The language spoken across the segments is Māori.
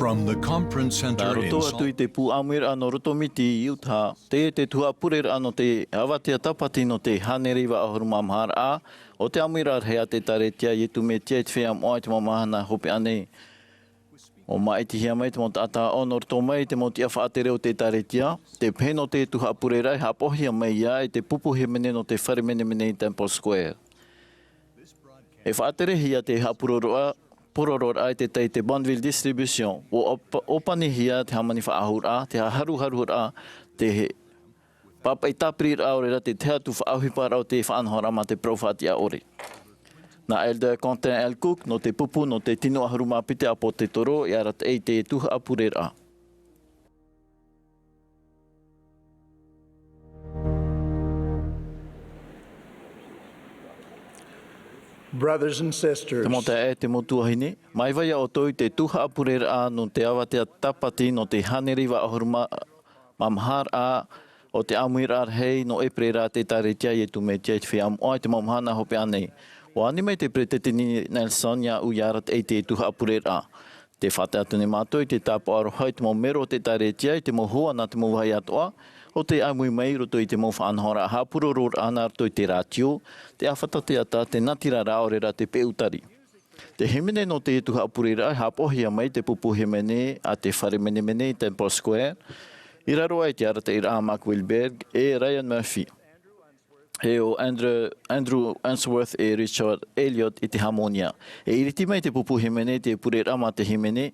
From the conference center in Roto atu i te pu Āmuira'a no rotomiti Utah, te tua Ēperēra no te Avatea tapati no te Hanerewa Āmuira'a o te Āmuira'a rahi te taretia i tu me tia te whea moa te mamahana hope ane. O mai te hia mai te mo tata o no roto mai te mo tia whaatere o te taretia, te peno te tuha Ēperēra ha pohia mai ia i te pupuhe mene no te whare mene mene i Temple Square. E whaatere hia te Pororoa ai te tei te Bonneville Distribution, o opani hia te hamani whaahura, te haruharura, te papai tapiri aorera te teatu whaahipara o te whaanhora ma te profati a ore. Na Elder Quentin L. Cook no te pupu no te tino ahuruma pite apo te toro i arat ei te tuha Ēperēra. Brothers and sisters, Te mota e te motuahine, mai vai o toi te tuha Ēperēra no te Avatea tapati no te Hanerewa ahuruma mamahara o te Āmuira'a rahi no Ēperēra te taretia i tu me tia te whea moa te mamahana hope anei. O anime te pretetini Nelson ia uiarat ei te tuha Ēperēra. Te whate atu ni mātou i te tāpo arohai te mo mero te taretia i te mo hoa na te mo wahai atoa, o te aimui mai roto i te mo whaanhora ha puroror ana roto i te rātio, te awhatate ata te natira raorera te peutari. Te hemene no te tuha Ēperēra ha pohia mai te pupuhe mene a te whare mene mene i Temple Square, i raro ai te arata i rā Mark Wilberg e Ryan Murphy. He o Andrew Answorth e Richard Elliot i te harmonia. E iriti mai te pupuhe mene te Ēperēra ma te himene,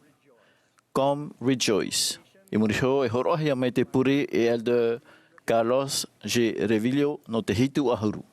Come Rejoice. I muriho e horohia mai te puri e Elder Carlos G. Revillo no te hitu ahuru.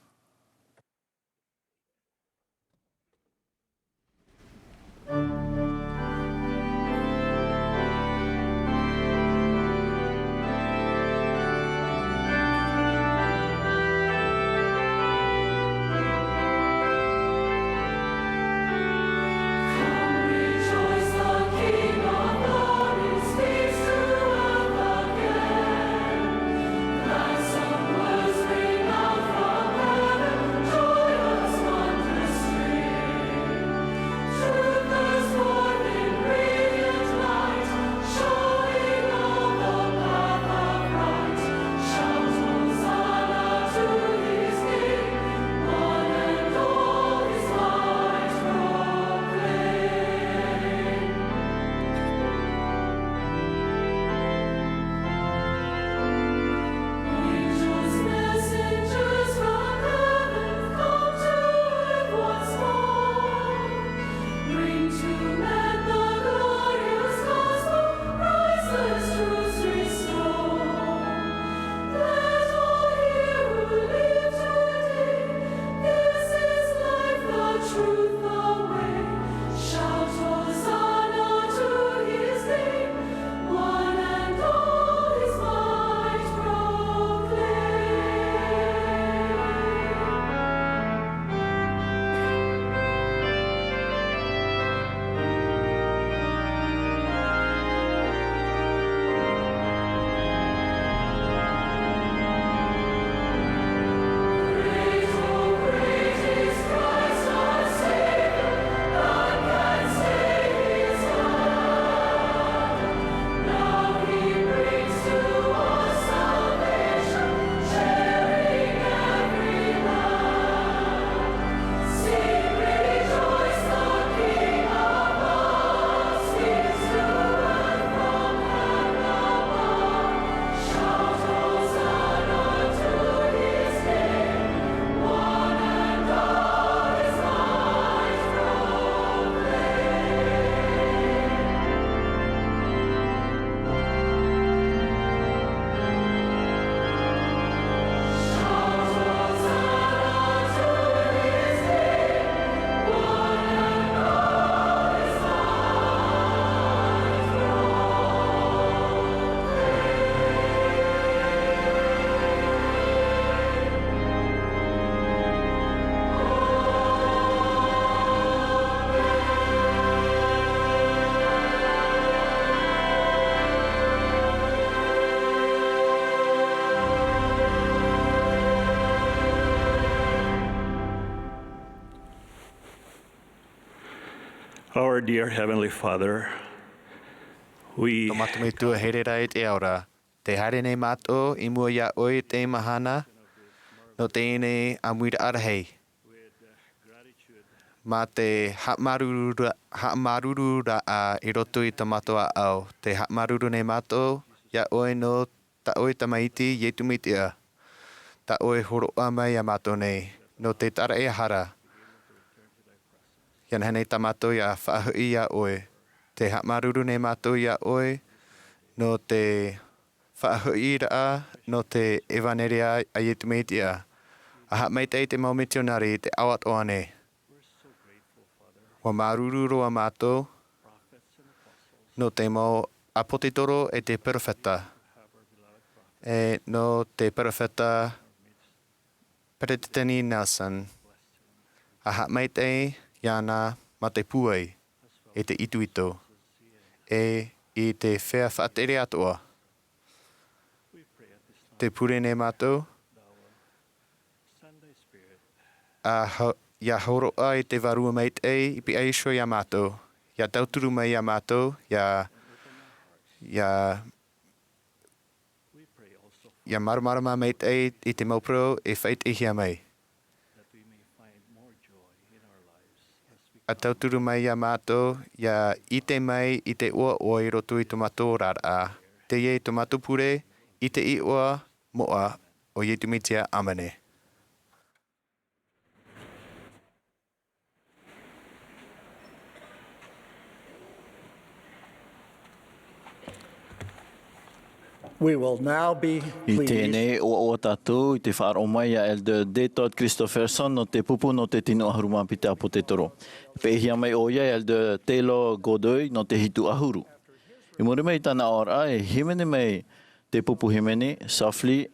Our dear Heavenly Father, We Tomato me tu herera e te aura. Te haere nei mato I mua ia oi te mahana no te ene Āmuira'a rahi. Ma te ha'marurura a I roto I tamato a au. Te ha'maruru nei mato ia oi no ta oi tamaiti yetu mitia. Ta oi horoa mai a mato nei. No te tara e hara. Ian hanei tamato ia whaahui ia oi. Te ha'maruru nei mato ia oi. No te whaahui raa, no te evanerea a yetu meitia. A ha'meitei te maumitionari te awat oane. Wa maruru roa mātou, no te mau apotitoro e te perfeta. E no te perfeta Peretitani Nelson. A ha'meitei iana ma te puai e te ituito. E I te whea whaatere atoa. Te pure nei mātou. Ia horoa I te varua meitei I pi aisho ia mātou. Ia tauturu mai ia mātou. Ia marumarama meitei I te maupro e whaitihia mai. A tauturu mai ia mātou. Ia ite mai I te ua oa I roto I tomato rara. Te ie tomato pure I te I oa moa o Yetu mitia amane. We will now be I pleased tēnei o tātou I te whaaro mai a Elder D. Todd Christopherson no te pupu no te tino ahuruma pita po te toro. Pehia mai o ia Elder Taylor Godoy no te hitu ahuru. I muri mai tana ora e himene mai te pupu himene, softly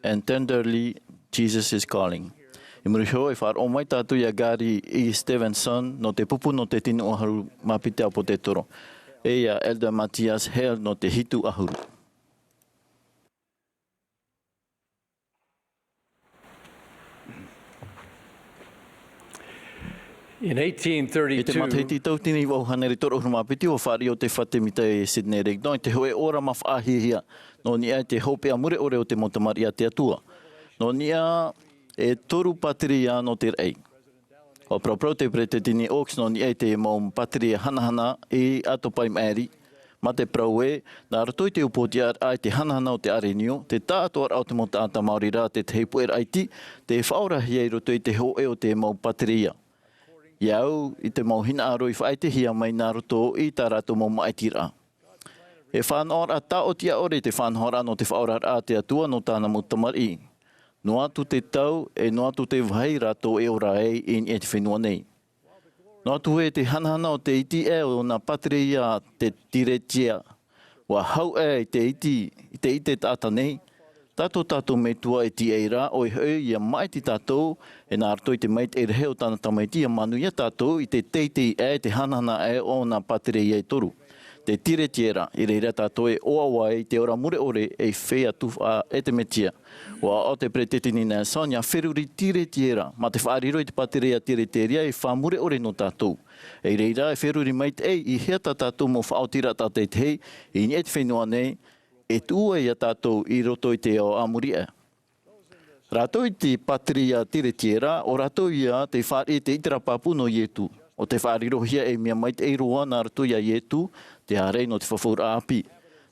and tenderly Jesus is calling. I muri ho e whaaro mai tātou ia Gary E. Stevenson no te pupu no te tino ahuruma pita po te toro. E ia Elder Matthias Hale no te hitu ahuru. in I te 1832, mataiti tautini i wau haneri toro urumapiti o whari o te whatemita e Sydney Regno. I te hoe ora ma whaahihia. No nia te hope a mure ore o te motamari a te atua. No nia e toru patiria no te rei. O propro te pretetini oks no nia te mau patiria hanahana I ato pai maeri. Ma te praue, nā ratoi te upoti ai te hanahana o te arenio, te tātua au te mota ata Māori rā te heipu e raiti, te whaurahi ei roto I te hoe o te mau patiria. Iau I te mauhina aro I whaitehia mai nā roto I tā rato mau maitira. E whanora tā o tia ore te whanora no te whaurara te atua no tāna mutamari. No atu te tau e no atu te vai rato e ora ei I te whenua nei. No atu e te hanahana o te iti e o nā patria te tiretia. Wa hau e te ite tāta nei. Tātou me tua e ti eira o I hau ia mai ti tātou e nā arto I te mait e reheo tāna tamaiti a manu ia tātou I te teiti e te hanahana e o nā patria e toru. Te tiretiera I reira tātou e oawa I te ora mure ore e whea tuwha e te metia. Wa o te pretetini nā sonia wheruri tiretiera ma te whaariro I te patria tireteria e whamure ore no tātou. E reira e wheruri mait e I hea tātou mo whaotira tātou te hei I ni e te whenua nei e tua ia tātou I roto I te o Āmuira'a. Rātou I te patria tiretiera o rātou ia te whaare te itara papu no Ietu. O te whaarirohia e mea mai te eiroa nā rātou ia Ietu, te harei no te whawhaura api.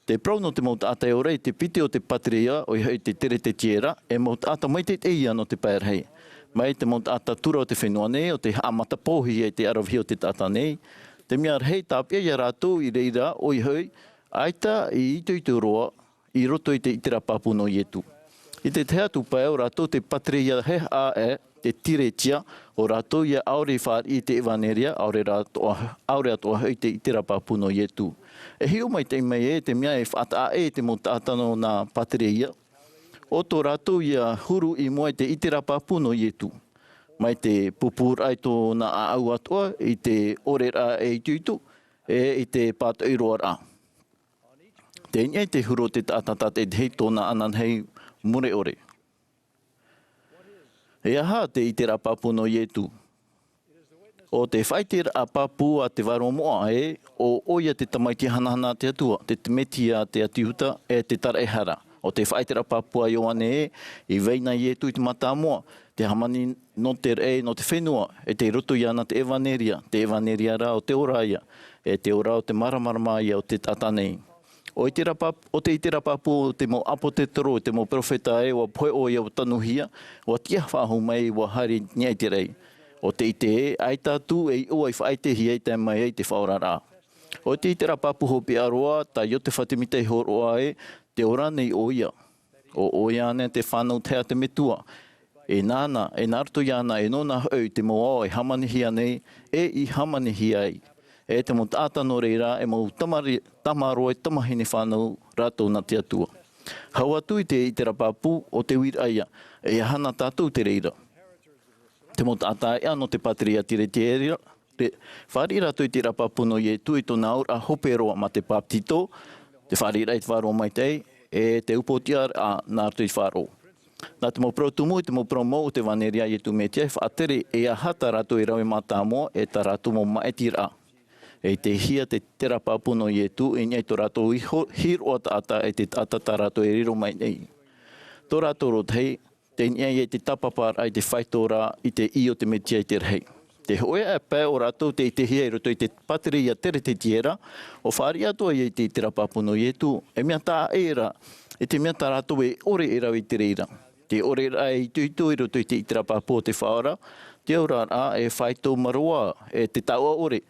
Te prau no te mauta ata e orei te pite o te patria o i te tiretiera e mauta ata mai te eia no te pērhei. Mai te mauta ata tura o te whenua nei o te amata pohi e te arawhi o te tata nei. Te mea rhei tāpia ia rātou I reira o I hui. Aita I itu roa I roto I te itira papu no Ietu. I te te atu pai o rātou te patria he a e te tiretia o rātou ia aure whaari I te evaneria aure atoa hui te itira papu no Ietu. E hiu mai te mei e te mea e whaata a e te mo tātano nā patria. O tō rātou ia huru I mua te itira papu no Ietu. Mai te pupur ai tō nā au atoa I te orera e ituitu I te pāta iroa rā. Tēnei te huro te tātata te hei tōna anan hei mure ore. E aha te itera papu no Ietu. O te whaitira a papu a te waro moa o oia te tamaiti hanahana te atua, te metia te atihuta te tara ehara. O te whaitira papu a Ioane i veina i tu i te mata moa, te hamani no te no te whenua, te roto i ana te Ēperēra o te oraia, te ora o te maramaramaia o te tatanei. O te itira papu te mo apo te toro, te mo profeta wa poe o ia o tanuhia, wa tia whahu mai wa hari niai te rei. O te ite ai tātu o ai whaitehi ai te mai te whaorara. O te itira papu hopi aroa, ta yo te whatemitei horoa te ora nei o ia. O oia ane te whanau tea te metua. Nāna, nārto iana, nona au te moa hamanihi anei, I hamanihi ai. Te mo tāta no reira, mo tamaro tamahine whanau rātou na te atua. Hau atu I te itira papu o te wiraia, hana tātou te reira. Te mo tāta no te patria tire te area, whari rātou I te rapapu no tu I tōna aura hoperoa ma te paptito, te whari rai te wharo mai tei, te upotiar a nārtou I wharo. Nā te mo protumu, te mo promo o te waneria tu metia, whaatere ahata rātou I rawe mata mo, tā rātou mo maetira. Te hia te tera papu no tu, niai tō rātou hiro o tāta te tāta tā rātou riro mai nei. Tō rātou rothei, te niai te tapapar ai te whaitora I te I o te metia I te rei. Te hoea pē o rātou te hia roto I te pateri a tere te tiera, o whari atua I te tera papu no tu, mea tā era, te mea tā rātou ore rau I te reira. Te ore rai tu I roto I te tera papu o te whaora, te ora whaitau maroa, te taua ore,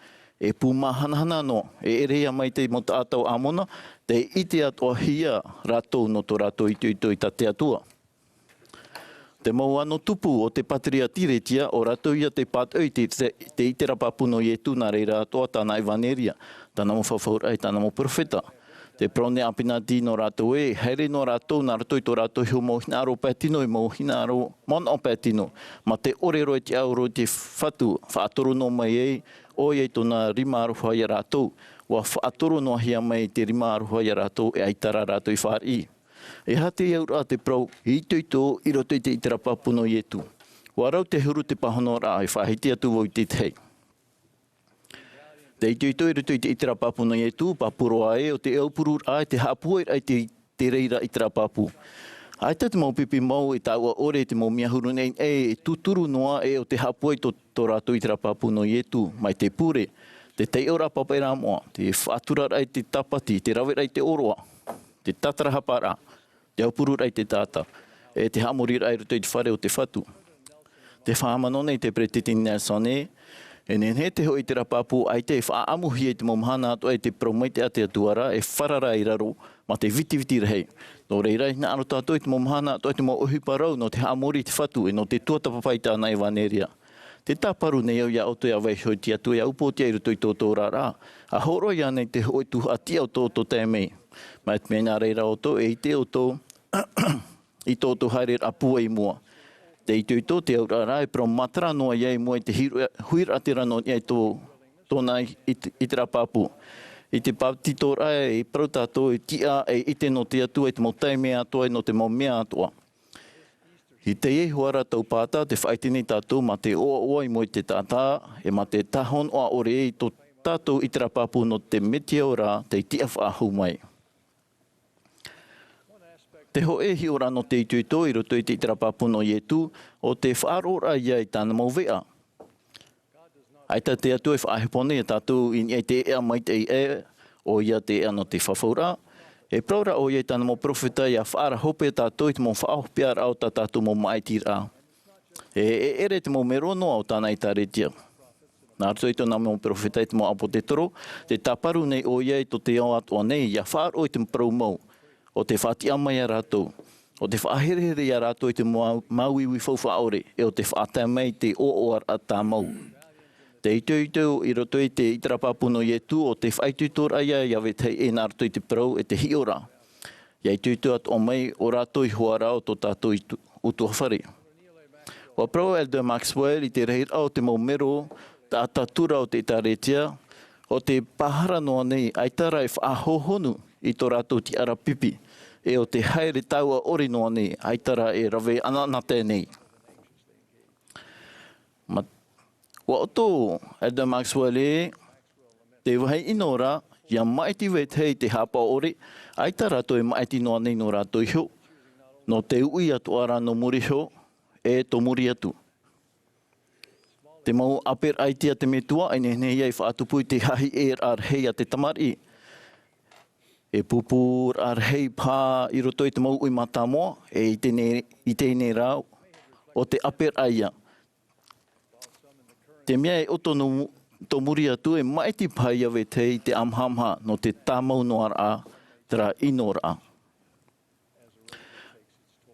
pūma hanahana no, erea mai te mo tātou amona, te ite atua hia rātou no tō rātou I ta te atua. Te mau ano tupu o te patria tiretia o rātou ia te pātau te itera papu no tu nā reira atoa tāna Ēperēra, tāna mo whawhaurai, tāna mo profeta. Te prone apinati no rātou here no rātou, nā rātou I tō rātou hiu mo hina aro pētino, I mo hina aro mono pētino, ma te ore roi te auro te whatu, whaatoro no mai o tōna rima aroha I rātou, wa whaatoro no hia mai te rima aroha I rātou aitara rātou I whāri. Hate aura te prau I tō I roto I te itira papu no tu. Wa rau te huru te pahono rā, whahiti atu o I te tei. Te ito I roto I te itira papu no tu, papuroa o te eupuru te hapua ai te reira itira papu. Ai te mau pipi mau taua ore te mau miahuru nei, tuturu noa o te hapua I tō rātou itira papu no tu, mai te pure, te tei ora papaira moa, te whātura ai te tapati, te rawe ai te oroa, te tatara hapara, te aupuru ai te tata, te hamori ai roto I te whare o te whatu. Te whaamano nei te pretitini sone, he te hoi te rapapu ai te whaamuhi te momhana atu ai te promaite a te atuara, wharara I raro, ma te viti rei. Nō reira I aro tātou I te momhana atu ai te mo uhiparau no te hamori te whatu, no te tuatapapaita na Ēperēra. Te taparu nei au ia oto ia wei hoi te atu ia upotia I roto I tō rā. A horo ia nei te hoi tu atia o tō te mei. Mai te mea reira oto I te oto I tō haere apua I mua. Te ito te aura rai, pero matara noa iei mua I te huira atira no iei tōna I te rapapu. I te paptito rai, I prautato, I tia, I te no te atua, I te motai mea atua, no te mo mea atua. I te huara tau pāta, te whaitini tātou, ma te oa I mo I te tātā, ma te tahon oa ore I tō tātou I te rapapu no te metia ora, te tia whaahu mai. Te hoe hi ora no te ito I roto I te itirapapu no tu, o te whaarora iai tāna mau vea. Aita te atu whaahepone tātou I te mai te o ia te no te whawhaura. Praura o iai tāna mau profeta ia whaara hope tātou I te mau whaahopear au tātou mau maitira. Ere te mau merono au tāna I taretia. Nā rato I tōna mau profeta I te mau apo te toro, te taparu nei o iai to te au atua nei, ia whaaro I te mparau mau. O te whātia mai a rātou, o te whaaherehere a rātou I te mauiwi whauwhaore, o te whaatai mai te ooar a tā mau. Te ito I roto I te itirapapu no tu, o te whaitutora ia wetei nā rato I te parau te hiora. Ia ito at o mai o rātou I hoara o tō tātou I utuawhare. O parau Elder Maxwell I te reira o te maumero, ta atatura o te taretia, o te pahara noa nei, aitara I whaahohonu I tō rātou ti ara pipi, o te haere taua ori noa nei, aitara rawe ananate nei. Wa oto, Elder Maxwell te wahai inora, ia maiti wetei te hapa ore, ai ta rato e maiti noa nei no rato iho, no te ui atu ara no muri ho, e to muri atu. Te mau aper aitia te metua, ai nei ai whaatupui te hahi Ēperēra rahi a te tamari. E pupur ar hei pā i roto i te mau ui matamoa, e i tēnei rau, o te aper aia. Te mea e oto no to muri atu e maiti pai awe te i te amhamha no te tāmau noa a tera inora.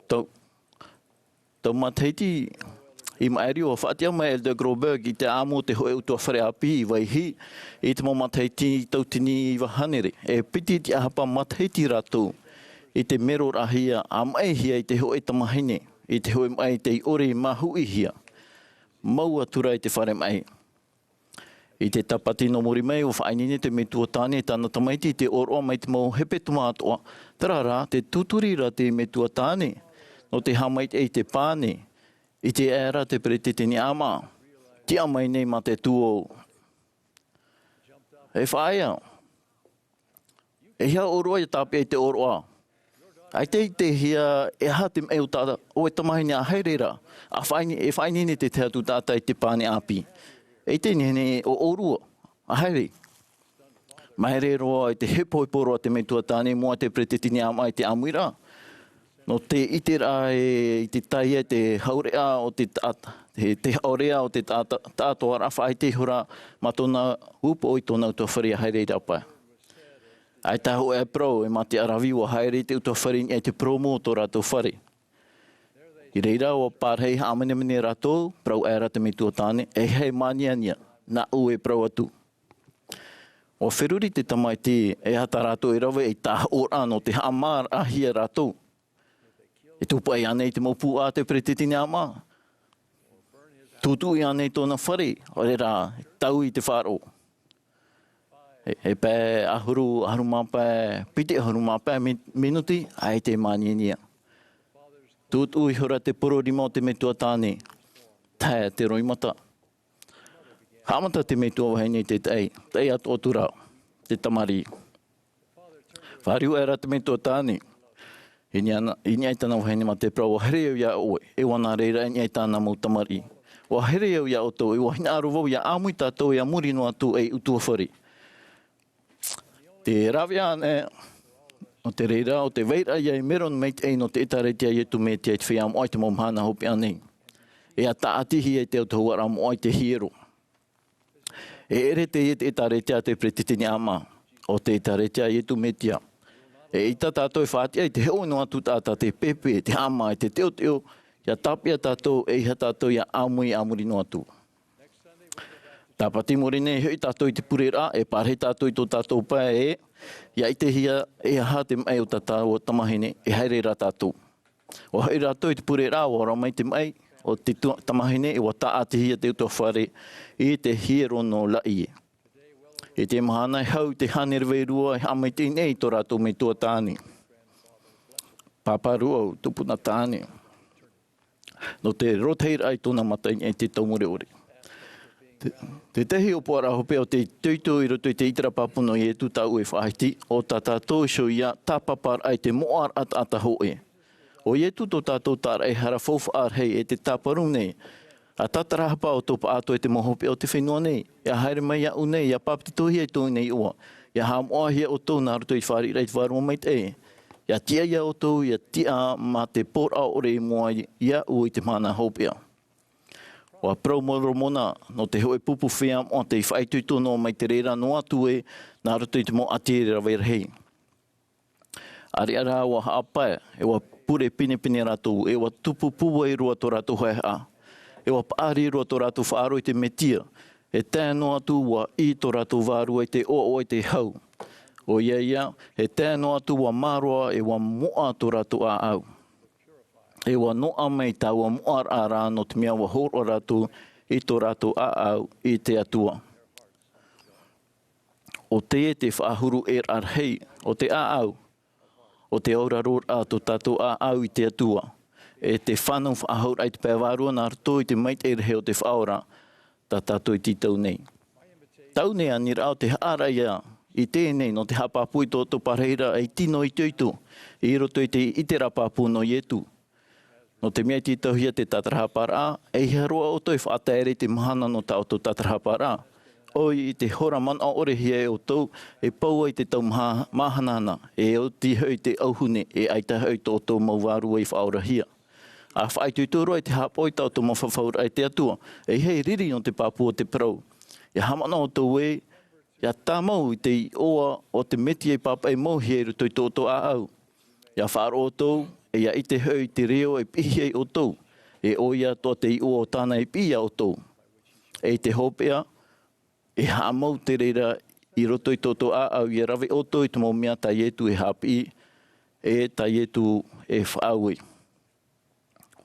Tau mateiti i maeri o whaatia mai Elder Groberg i te amo te hoe utua whare api i waihi i te mau mateiti i tautini i wahanere. E piti ti ahapa mateiti ratou i te mero rahia a mai hia i te hoe tamahine, i te hoe mai te i ore i mahu i hia. Mau atura i te whare mai. I te tapati no muri mai o whainine te me tuatāne tāna tamaiti te oroa mai te mau hepe tumātoa. Tarara, te tuturira te me tuatāne, no te hamait e te pāne, i te ēra te perete te ni ama, ti amai nei ma te tuo. E whaia, e hia oroa i tāpia i te oroa. Ai te hia e ha te meo tāta, o e tamahine a Ēperēra, e whainine te te atu tāta i te pāne api. E te nene o orua, a haere. Mahere roa i te hepoiporoa te metua tāne mua te pretetini ama i te Āmuira'a. No te itera i te taia te haurea o te tata. Te haurea o te tātoa rafa ai te hura matona upo i tōna utua whare a haere rapa. Ai taho e pro e mate arawi o haere te utua whare i te promo o tō rātou whare. I reira o pārhei hāmenemene ratou, prau ēra te metua tāne, e hei maniania, na ue prau atu. O whiruri te tamaiti, e hata ratou i rawe, e tā ora no te Āmuira'a rahi ratou. E tupa i anei te mopu a te pretetini ama. Tutu i anei tōna whare, o reira, tau i te wharo. E pē ahuru mapē, piti ahuru mapē minuti, ai te maniania. Tūtu i hura te pororima o te metua tāne. Tae te roimata. Hamata te metua wahine te tei. Tei atu o turau. Te tamari. Whariu era te metua tāne. I niai tana wahine ma te prau. O here au ia oe. E wana reira i niai tana mau tamari. O here au ia o tō. E wahina aru wau ia āmui tātou ia muri no atu e utua whare. Te rawia ane. O te reira, o te weira ia i meron meit ei no te etaretia i tu me te whia mo ai te momhana hopi anei. E a taatihi e te autohuara mo ai te hiero. E ere te etaretia te pretetini ama, o te etaretia i tu metia. E ita tātou e whaatia i te heo no atu tāta te pepe, te ama, te teo, ia tapia tātou e iha tātou ia amuri no atu. Tāpati morene hei tātou i te Ēperēra, e pārhe tātou i tō tātou pae e, ia i te hia e aha te mai o tātou o tamahine, e Ēperēra tātou. O hei rātou i te Ēperēra, o ora mai te mai, o te tamahine, e o taa te hia te utoa whare, e te hiero no lai e. E te mahana hau te hanerwe rua, e hamai te nei tō rātou me tua tāne. Pāparua o tupuna tāne. No te roteira ai tōna matai e te taumure ore. Te tehi o puara hope o te tuitu i roto i te itara papuno i e tutau e whaiti, o ta tātou sho ia tāpapar ai te moar ata hoe. O i e tuto tātou tāra e hara fofa ar hei e te tāparu nei, a tatarahapa o topa ato e te mohope o te whenua nei, ia haere mai a unei, ia paptitohi e tōi nei ua, ia hamoa hia o tō nā roto i whari reit warua mai te e, ia tia ia o tō, ia tia ma te pora ore i mua ia ui te mana hopea. O a praumoro mona no te hoe pupu whea o te whaitutu no mai te reira no atu e nā roto i te mo Ēperēra hei. Ari ara wa haapai, e wa pure pine ratou, e wa tupu puwa i rua tō ratou haiha. E wa paari rua tō ratou whaaro i te metia, e tēno atu wa i tō ratou wārua i te o i te hau. O ia, e tēno atu wa marua e wa moa tō ratou a au. E wa noa mai tāua moar a rā no te mea wa horo rātou i tō rātou a au i te atua. O te e te whaahuru rahi, o te a au, o te auraror a tō tātou a au i te atua. E te whanau whaahur ai te pēwārua nā rato i te mait e rehe o te whaora. tā tātou i titau nei. Tau nei Āmuira'a o te haara ia i tēnei no te hapapui tō pareira ai tino i tūtu, i roto i te itera papu no ietu. No te mea titau hia te tatarahapara, e haroa o toi whaataere te mahana no ta o tō tatarahapara. Oi i te hora mana ore hia e o tau, e paua i te tau mahanana, e o ti hoi te auhune, e aita hoi tō tō mauwaru i whaora hia. A whai tuitura i te hapoi tau tō mawhawhaura i te atua, e hei riri no te papu o te parau. E hamana o tō e, ia tāmau i te oa o te meti e papa e mohi e ruto i tō au. Ia whaaro o tō, e ia i te hoi te reo e pihi e o tō, e o ia tō te i oa o tāna e pia o tō. E te hopea, e haamau te reira i roto i tō au, i rawe o tō i tumo mea ta ietu e hapi, e ta ietu e whaaui.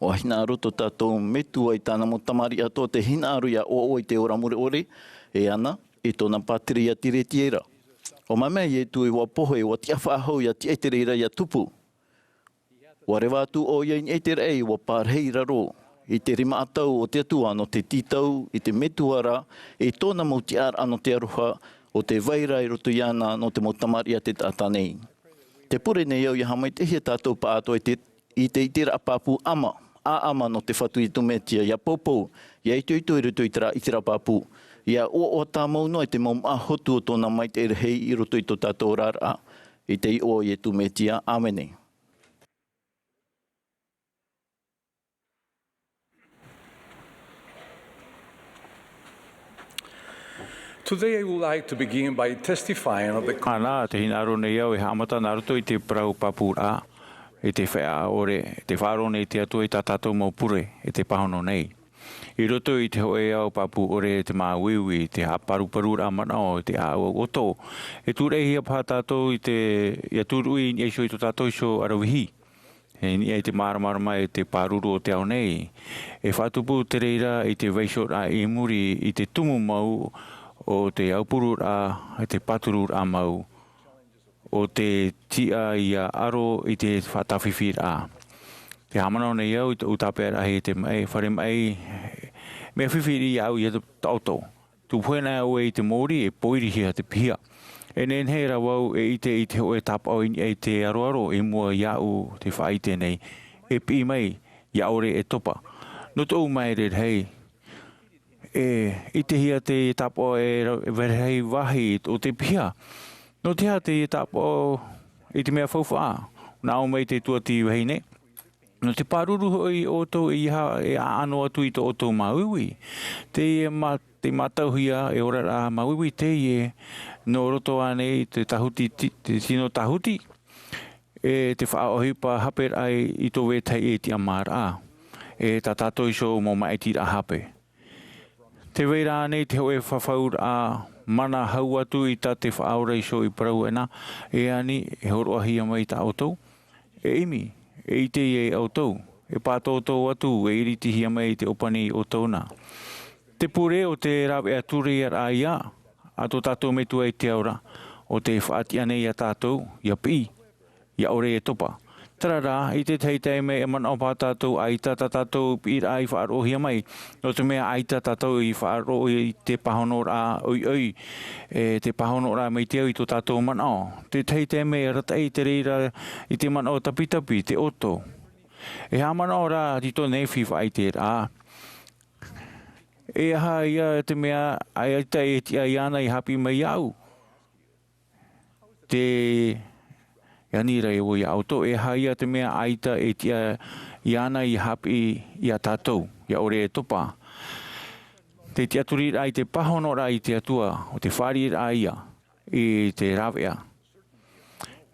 O hina roto tātou metua i tāna mo tamari ato te hina aru ia o i te ora mure ore, e ana, i tōna pātiri a tire tiera. O mamea ietu i wa poho e wa tia whaahau ia ti Ēperēra ia tupu. Wa rewa atu o ia in Ēperēra e wa pārhei raro, i te rima atau o te atua no te titau, i te metuara, e tōna mo te ar ano te aroha, o te vaira i roto iana no te mo tamari a te tātanei. Te pure nei au i hamai te hia tātou pāto i te itera papu ama, ama no te whatu i tumetia, ia popo, ia i tuitu i roto i tera papu. Ia o tā mau noa i te mau ahotu o tōna mai te hei i roto i tō tātou rara, i te i o i e tumetia. Āmene. Today I would like to begin by testifying of the Ana te hinaro nei au e hamata naruto i te prau papura e te whea ore, te wharo nei te atua i tātātou maupure e te pahono nei. I roto i te hoe au papu ore te maa wiwi, te haparu amana o te au oto. E tūrehi a pā tātou i te, ia tūrui i eiso i tō tātou iso arawihi. E ni e te maramarama e te pāruru o te au nei. E whatupu te reira i te weisora i muri i te tumu mau o te aupurura e te paturura mau. O te tia i a aro i te whatawhiwhira. Te hamana o nei au i te Ēperēra he te mai, whare mai, mea whiwhiri au i a tauto. Tu puena au e te mōri e poirihi a te pia. E nen hei rawau e i te hoe tapau e te aroaro e mua iau te whaite nei. E pi mai, iaore e topa. No tō mai red hei. E i te hia te tapau e verhei wahi o te pia. No te hea te tapau i te mea whauwha. Nā o mai te tuati wahei nei. No te pāruru hoi o tō i ha e ano atu i tō o tō mauiwi. Te matauhia e ora mauiwi te e no roto anei te tahuti, te sino tahuti. E te whaohipa haper ai i tō wetai e ti Āmuira'a. E ta tātou iso mō maiti a hape. Te weira anei te hoe whawhaur a mana hau atu i ta te whaora iso i parau ena. E ani e horo ahia mai ta autou. E imi. E i te e autou, e pātoutou atu, e iriti hia mai te opani o tauna. Te pure o te rawe aturi ar aia, a tō tātou metua i te aura, o te whaati anei a tātou, ia pi, ia ore e topa. Tarara, i te teitei me e mana o pātātou, aita tātou i rai whaaro hia mai, no te mea aita tātou i whaaro i te pahonora oi, e te pahonora mai te au i tō tātou mana o. Te teitei me rata i te reira i te mana o tapitapi, te oto. E ha mana o rā, ti tō nei whiwha i te rā. E ha ia te mea, aita e ti aiana i hapi mai au. Te... Ia nira e o ia auto, e haia te mea aita e tia iana i hapi i a tātou, ia ore e topa. Te tia turira i te pahonora i te atua, o te wharira ia, i te rawea.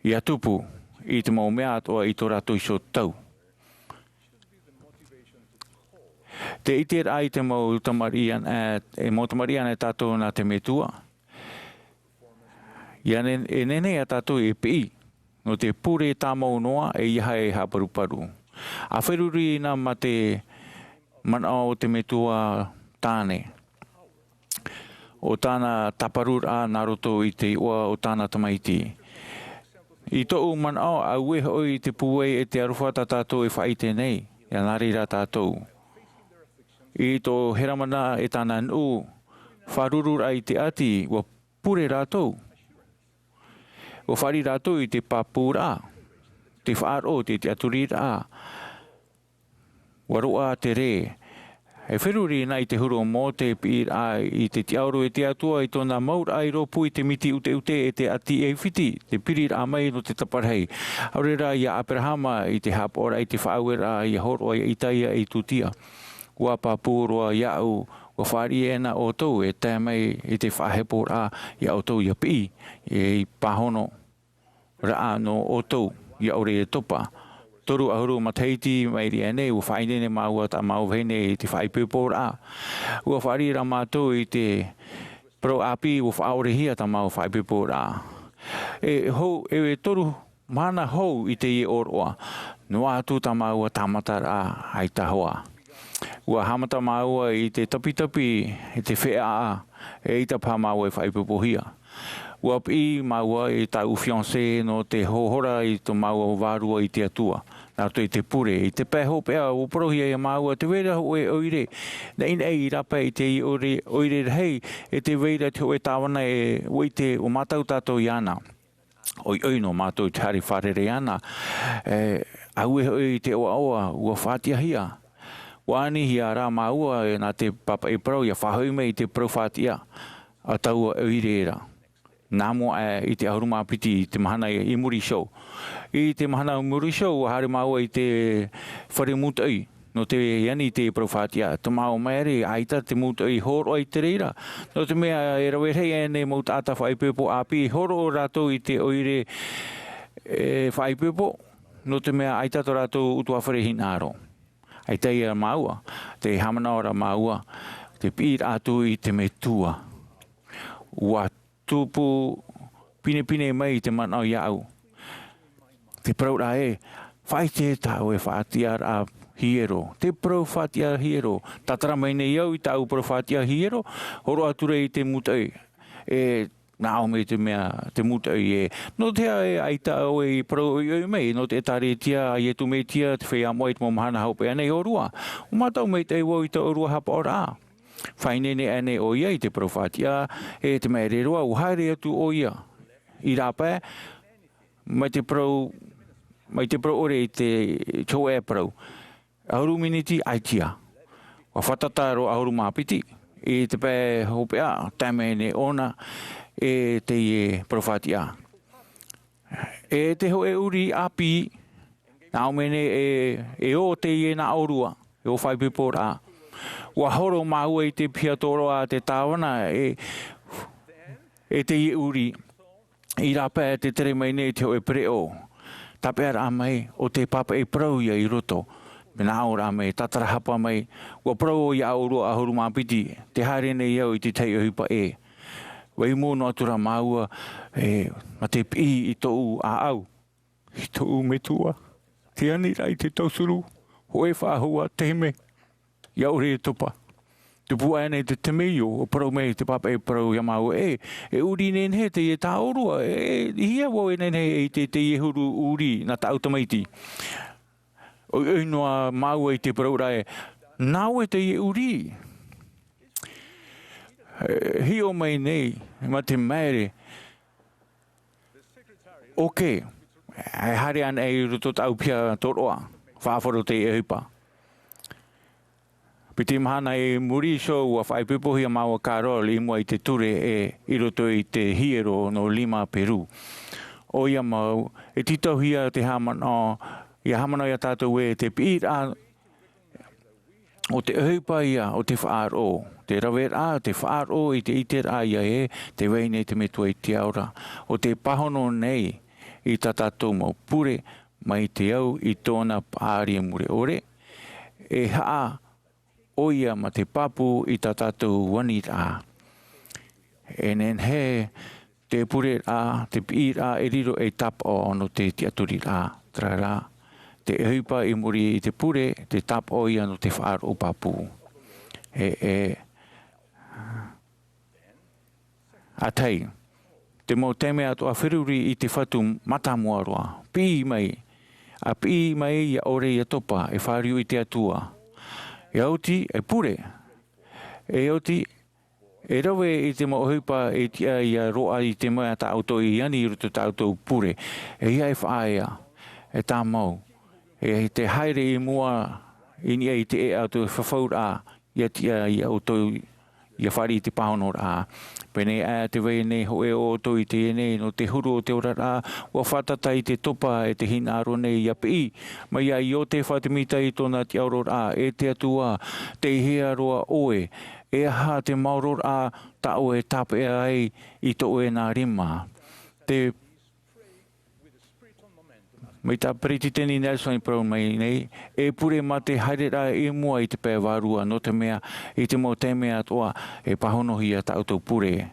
I a tupu, i te mau mea atoa i tō rato iso tau. Te iter ai te mau tamarian, e mau tamarian e tātou na te metua. Ia e nene a tātou e pi. No te pure tā mau noa e iha e haparuparu. A wheruri nā ma te mana o te metua tāne. O tāna taparura nā roto i te ua o tāna tamaiti. I tōu mana o a ue hoi te puei e te aruwha tā tātou e whaite nei. Ia nārira tātou. I tō heramana e tāna nu, wharuru ai te ati, wa pure rātou. Wa whari rātou I te papura, te whaaro, te aturi rā. Wa roa te re. E whiruri nei te huro mō te pir ai I te tiauro e te atua I tōna maur ai ropu I te miti ute e te ati e whiti, te piri rā mai no te taparhei. Āmuira'a rahi Ēperēra I te hapora I te whaauera I horo I taia I tutia. Ua papūroa iau, ua whari ena o tau e tēmei I te whahepora I o tau ia pi, I pahono raa no o tau I ore e topa. Toru ahuru mataiti mai ri ene, ua whainene maua ta mau vene I te whaipepora. Ua whari ra mātou I te pro api, ua whaorehia ta mau whaipepora. E toru mana hou I te I oroa, no atu ta maua tamata ra ai tahoa. Ua hamata maua I te tapi I te whea e ita pā maua I whaipepohia. Ua pi maua I tau fiancé no te hohora I to maua vārua I te atua. Nātou I te pure, I te pēho pēa o prohia I maua te weira ho e oire. Na ina I rapa I te I oire rei e te weira te ho e tāwana e oite o mātau tātou I ana. Oi no mātou te hari wharere ana. Au e hoi te oa ua whātiahia. Wāni hia rā maua e nā te papa e prau ia whahoi mei te prauwhātia a taua Ēperēra. Nā mua I te ahuruma piti I te mahana I muri show. I te mahana I muri show hare maua I te whare mutai no te yani te prauwhātia. Te mao maere aita te mutai horo I te reira. No te mea e rawerhei ene mau tāta whaipepo api horo o rātou I te oire whaipepo. No te mea aita to rātou utua whare hinaro. Ai teia maua, te hamanaora maua, te pīr atu I te metua. Ua tupu pine mai te manau iau. Te praura whai te tau e whaatia a hiero. Te prau whaatia hiero. Tatara mai nei iau I tau prau whaatia hiero, horo ature I te mutai. Nā me te mea, te mutai No te aita o I prau I mei, no te tare tia, I tu mei tia, te whea moe te mo mahana haupe anei o rua. O matau mei te wo I te o rua hapa o rā. Whainene anei o ia I te prau whaatia, te mea re roa, o haere atu o ia. I rāpē, mai te prau ore I te tō e prau. Ahuru miniti aitia. Wa whatataro ahuru māpiti. I te pē hopea, tāmene ona, te prauwhātia. Te ho uri api, nā omene o te nā orua, o whaipepo rā. Ua horo maua I te pia toroa te tāwana, te uri. I rāpē te tere mai nei te ho Ēperēra. Tāpea rā mai o te papa e prau ia I roto. Nā ora mai, tatara hapa mai. Ua prau o ia aurua ahuru māpiti, te haere nei iau I te tei ohipa Wai mōno atura maua, ma te pi I tou a au. I tou metua. Te anira I te tausuru. Ho e whāhua te me. Ia ore e topa. Te pua ane te temeo, o parau mei te papa e parau ia maua. Uri nenhe te tā orua. Hia wo nenhe te huru uri na ta automaiti. O noa maua I te parau rai. Nāu te uri. Hio mai nei, ma te maere. Oke, hare ana e roto tau pia toroa, whaaforo te ehipa. Piti mahana muri so ua whaipepohia maua Karol I mua I te ture I roto I te hiero no Lima, Peru. O ia mau, titauhia te hamana, ia hamana ia tātou te pīra o te ehipa ia o te whaaro. Te rawera, te whaaro I te itera ia te weine te metua I te aura. O te pahono nei I tātou mau pure, mai te au I tōna pāria mure ore. Haa, o ia ma te papu I tātou wani rā. Nen te pure rā, te pi rā, riro tapa o no te aturi rā, tra rā. Te ehipa I muri I te pure, te tapa o ia no te whaaro papu. Atei, te mo teme atu a whiruri I te whatu matamuaroa. Pi mai, a pi mai ia ore ia topa, whariu I te atua. E auti e pure. E auti e rawe i te mohipa e tia i a roa i te moa ta auto i ani i ruto ta auto pure. E ia e whaia e tā mau. E te haere i mua ini i te e auto whawhaur a i a tia i auto i a whari i te pāhonor a. Pene a te wei nei hoe o to i te nei no te huru o te ora a ua whatata i te topa e te hina aro nei i a pi. Mai a i o te whatimita i tōna te auror a e te atua te hea roa oe. E aha te mauror a ta oe tape ai i to oe nā rima. Te mai tā periti tēni Nelson i prau mai nei, e pure ma te haerera e mua i te pēr wārua, no te mea, i te mo te mea toa, e pahonohi a ta auto pure.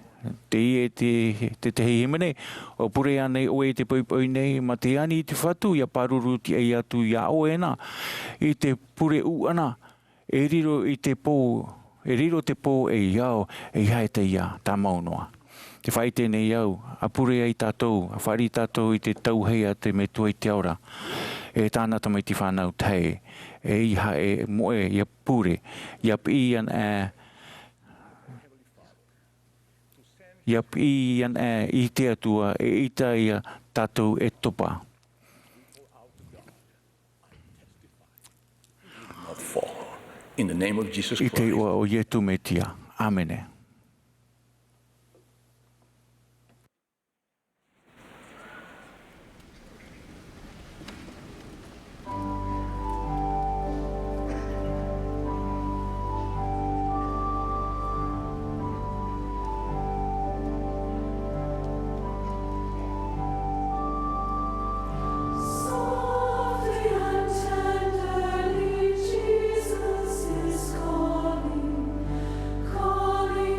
Te i e te himene, o pure anei oe te poipoi nei, ma te ani i te whatu, ia paruru ti ei atu ia oena, i te pure u ana, e riro i te pō, e riro te pō e iao, e hae te ia, tā maunoa. Te whai tēnei au, a pure ai tātou, a whari tātou i te tauhea te me tua i te aura. E tāna tamai ti whanau tei, e iha e moe, ia pure, ia pi an e, ia pi an e i te atua, e ita ia tātou e topa. Not fall. In the name of Jesus I te Christ. ua o Ietu me tia. Amene. Softly and tenderly, Jesus is calling, calling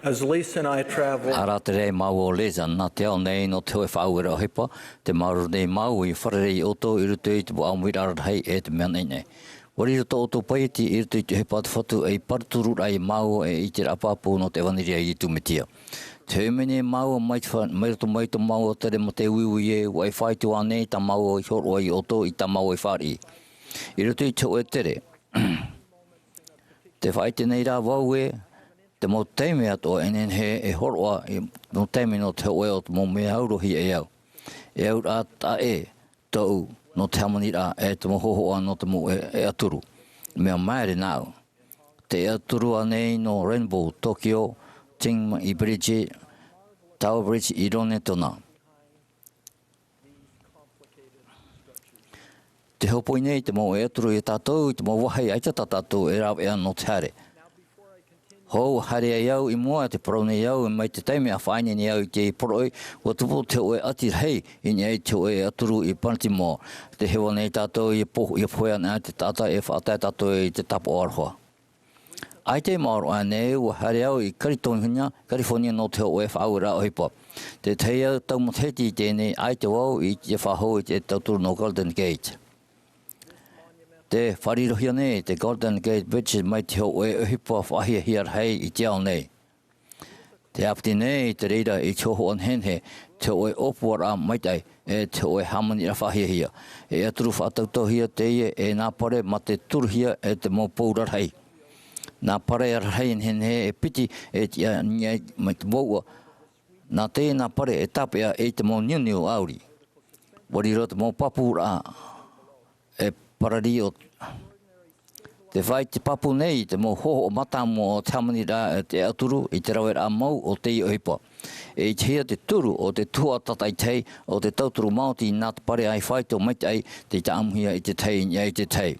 As Lisa and I travel Ara te rei mau o Leza, nā te ao nei no te hoe Āmuira'a hipa, te maru nei mau I wharerei oto I ruto I te po Āmuira'a rahi e te mea nei nei. Wari roto oto paiti I ruto I te hepa te whatu e paraturu ai mau e I te rapapu no te waniria I tu metia. Te mene mau mai roto mai to mau o tere mo te uiui e wai whaitu anei ta mau o I horo ai oto I ta mau I whari. I ruto I te oe tere. Te whaite nei rā wau e, te mo teime ato enen he e horoa no teime no te oe o te mo me aurohi e au. E au rā ta e tau no te Āmuira'a e te mo hohoa no te mo e aturu. Mea maere nāu. Te aturu anei no Rainbow, Tokyo, Ting I Bridge, Tower Bridge I rone tona. Te hopoi nei te mo e aturu I tātou, te mo wahai ai tātou e rau ea no te hare. Hou hare ai au I mua te porone au I mai te teime a whaine ni au I te poroi o tupu te oe ati rei I nei te oe aturu I Baltimore. Te hewa nei tātou I pohea nei te tata e whaatai tātou I te tapo o arhoa. Ai te maaro anei ua hare au I California no te oe Āmuira'a hipa. Te teia tau mo teti I tēnei ai te wau I te whahau I te tauturu no Golden Gate. Te wharirohia nei, te Golden Gate Bridge mai te oe hipa whahia hiar hei I te ao nei. Te apti nei, te reira I te hoho an henhe, te oe opuara maitai e te oe Āmuira'a whahia hia. E aturu whaatautohia te ie e nā pare ma te turuhia e te mo poura rei. Nā pare ar rei henhe e piti e te ia niai mai te moua. Nā te nā pare e tapea e te mo niuniu auri. Wariro te mo papura e parario. Te whai te papu nei, te mo hoho o matamu o te Āmuira'a te aturu I te rawera mau o te I hipa. E te hia te turu o te tua tatai tei o te tauturu Māori nā te pare ai whaito maitai te amuhia I te tei I te tei.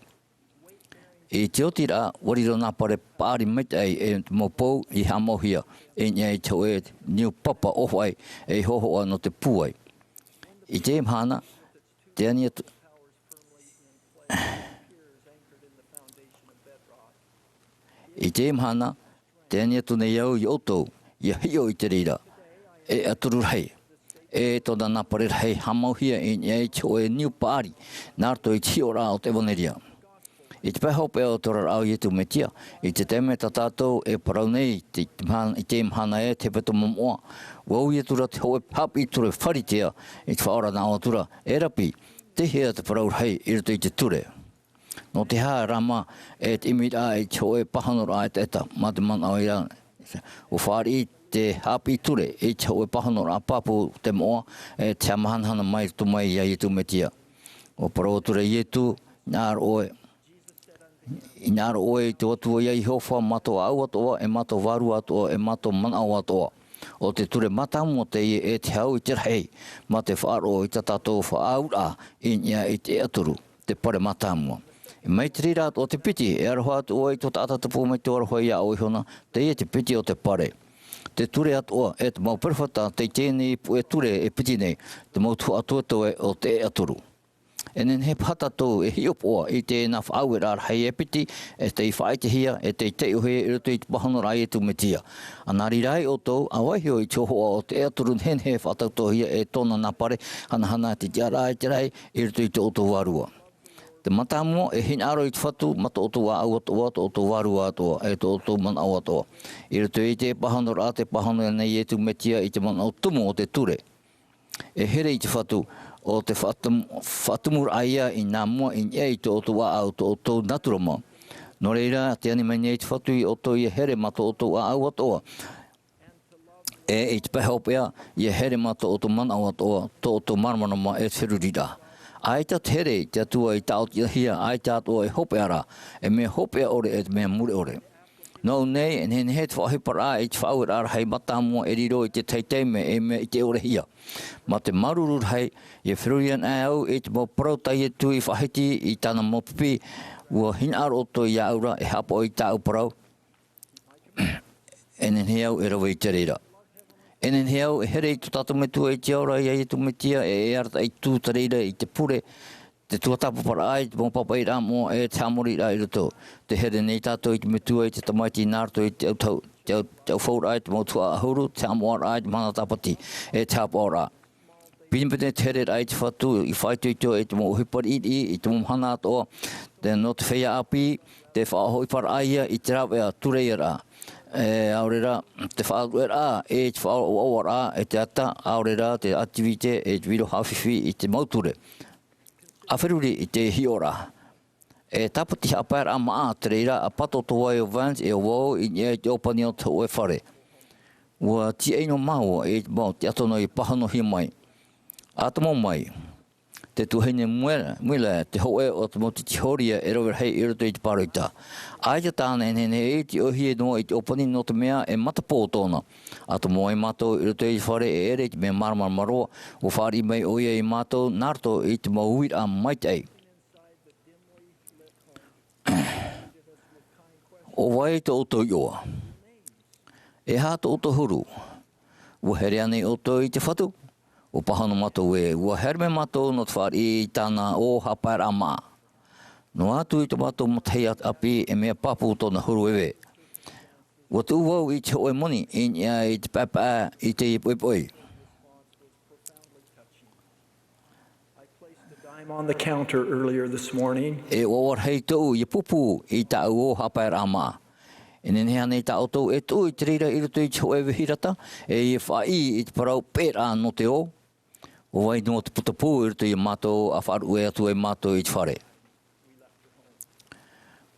E te otira, wariro nā pare pāri maitai e mo pou I hamohia e niai te oe niu papa ohai e hohoa no te puai. I te mhana, te ania I te mhana, te ania tune iau I oto, I hio I te reira, e aturu rei. E tona nā pare rei hamohia e niai te oe niu pāri, nārto I tio rā o te voneria. I te pehope o tora au I tu metia, I te teme ta tātou e parau nei, I te mhana e te peto mamoa. Wau I tura te hoe papi ture wharitea, I te whaora nā o tura, e rapi, te hea te parau rei I ruto I te ture. No te haa rama e te imira e te hoe pahanora e te eta, ma te man au ira. O whaari te hapi ture e te hoe pahanora a papu te moa e te amahanhana mai tu mai I tu metia. O parau ture I tu, nāra oe. I nāra oe te atua iai hofa mato au atoa, e mato waru atoa, e mato manau atoa. O te ture matamu o te e te hau I te rei, ma te whaaro I te tātou whaaura I nia I te aturu, te pare matamu. E mai te rira o te piti, e aroha atoa I to tātatapu mai te aroha I a oihona, te te piti o te pare. Te ture atoa e te mau perfata, te tēnei e ture e piti nei, te mau tu atua toe o te aturu. E nen he pata tō e hiopoa I te nā Āmuira'a rahi e piti, e te I whaitehia, e te te uhe I roto I te pahanora I tu metia. Anari rai o tō, a waihio I te hoa o te aturu hen he whatautohia e tōna nā pare, hana te tiara I te rai, I roto I te oto warua. Te matamu e hin aro I te whatu, mata oto wā au atoa, to oto warua atoa, e to oto man au atoa. I roto I te pahanora, te pahanora nei e tu metia I te man au tumu o te ture. E here I te whatu, o te whatumura aia I nā mua I ei to oto wā au to oto naturama. No reira, te ani mai nei te whatu I oto I here ma to oto wā au atoa. E I te pehopea, I here ma to oto man au atoa, to oto marmanama e whirurira. Ai ta tere, te atua I tautia hia, ai ta atua e hopeara, e mea hopea ore e mea mure ore. No nei, en hen he te whahipara I te Āmuira'a rahi matamua e riro I te teiteime e mea I te ore hia. Ma te maruru rahi, I whirurian au I te mo parautai e tui whahiti I tāna mopipi, ua hinaro oto I aura e hapo I tāu parau. En he au e rawa I te reira. En he au e here I tu tātou me tua I te aura I tu me tia e arata I tu te reira I te pure, te tuatapu para ai, te mo papa I rā mo e te Āmuira'a I roto. Te here nei tātou I te me tua I te tamaiti nārto I te jau fo ai mo tua huru te amo ai mana tapati e tap ora Pinpene tere ai te whatu I whai tuito e te mo hipari I te mo hana to te no te whea api te whaahoi par aia I te rawea tureira aurera te whaauera e te whaauora e te ata aurera te activite e te wiro hawhiwhi I te mauture. Awheruri I te hiora. E tapati hapair a maa tereira a pato toa o vans e o wau I nye te opani o te oe whare. Ua ti eino mau e te atono I pahano hi mai. Atomo mai, te tuhene muela te hoe o te moti tihoria e rower hei iro te paroita. Ai te tāna e te ohi e noa I te opani no te mea e matapō tōna. Atomo e mato iro te whare e ere te mea maroa o whari mai oia I mato narto I te mauir a maitei. O wai te oto ioa. E hāto oto huru. Ua here ane oto I te whatu. O pahano matou e ua herme matou no te whari I tāna o hapair a maa. No atu I te matou matei api e mea papu tōna huru ewe. Ua tu wau I te oe moni I nia I te papa I te ipoi. On the counter earlier this morning. E o hei tau I pupu I ta o hapair a maa. E nene hanei ta autou e tui te reira I roto I te hoe hirata e whai I te parau pera no te o. O wai no te putapu I roto I mātou a wharu e atu e mātou I te whare.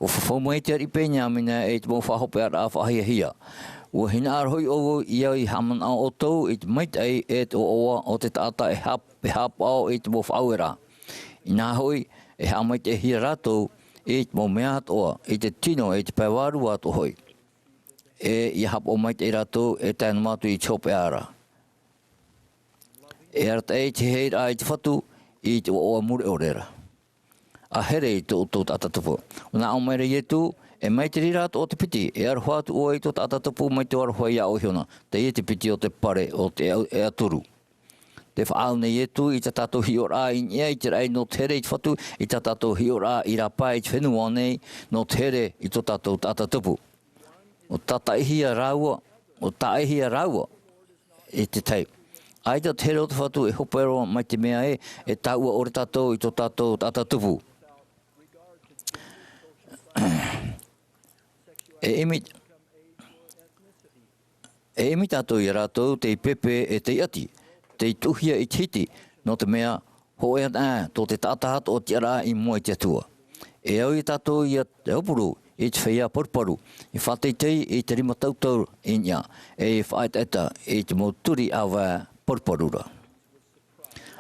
O whawhau mai te aripeña mina e te mō whahope ara a whahia hia. O hina arhoi o I au I haman au o tau I te maitei e te oa o te tata e hap au I te mō whauera. I nā hoi e hamai te hia rātou I te mō mea atoa I te tino e te paiwaru ato hoi. E I hap o mai te rātou e tēnu mātu I chope ara. E arata e te heira I te whatu I te oa muri o rera. A here I te oto tatatupu. Nā o mai rei etu e mai te rira o te piti e arhoa atu o I te tatatupu mai te arhoa I a ohiona. Te I te piti o te pare o te e aturu. Te whaau nei etu I te tato hiora I nia I te rei no tere I te whatu I te tato hiora I rapa I te whenua nei no tere I te tato tatatupu. O tataihia raua, o taihia raua I te tei. Ai te tere o te whatu e hopero mai te mea e taua o re tato I te tato tatatupu. E emi tato I rātou te pepe e te ati. Te tuhia I titi no te mea hoe ana tō te tātahat o te ara I mua I te atua. E au I tātou I te opuru I te whea parparu I whateitei I te rima tautau I nia e whaeteta I te moturi awa parparura.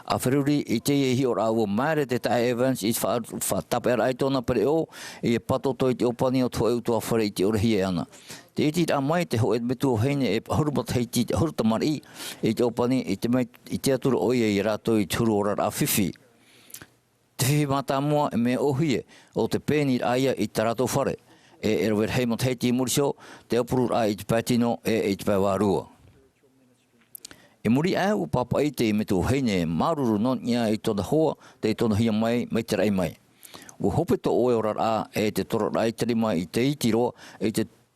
A wheruri I te I hiora awa maere te tae Evans I whatapera ai tōna pere o I patoto I te opani o tō eutua whare I te orahie ana. Te iti a mai te hoe metu o heine e hurumat hei ti hurutamari I te opani I te aturu oia I rātou I turu ora a whiwhi. Te whiwhi mata mua e mea ohie o te pēni aia I te rātou whare. E erower hei mot hei ti murisho te opurur a I te pātino e te pāwarua. E muri au papa I te I metu o heine maruru non ia I tona hoa te tona hia mai te rei mai. Ua hope to oe ora a e te toro rai tari mai I te itiro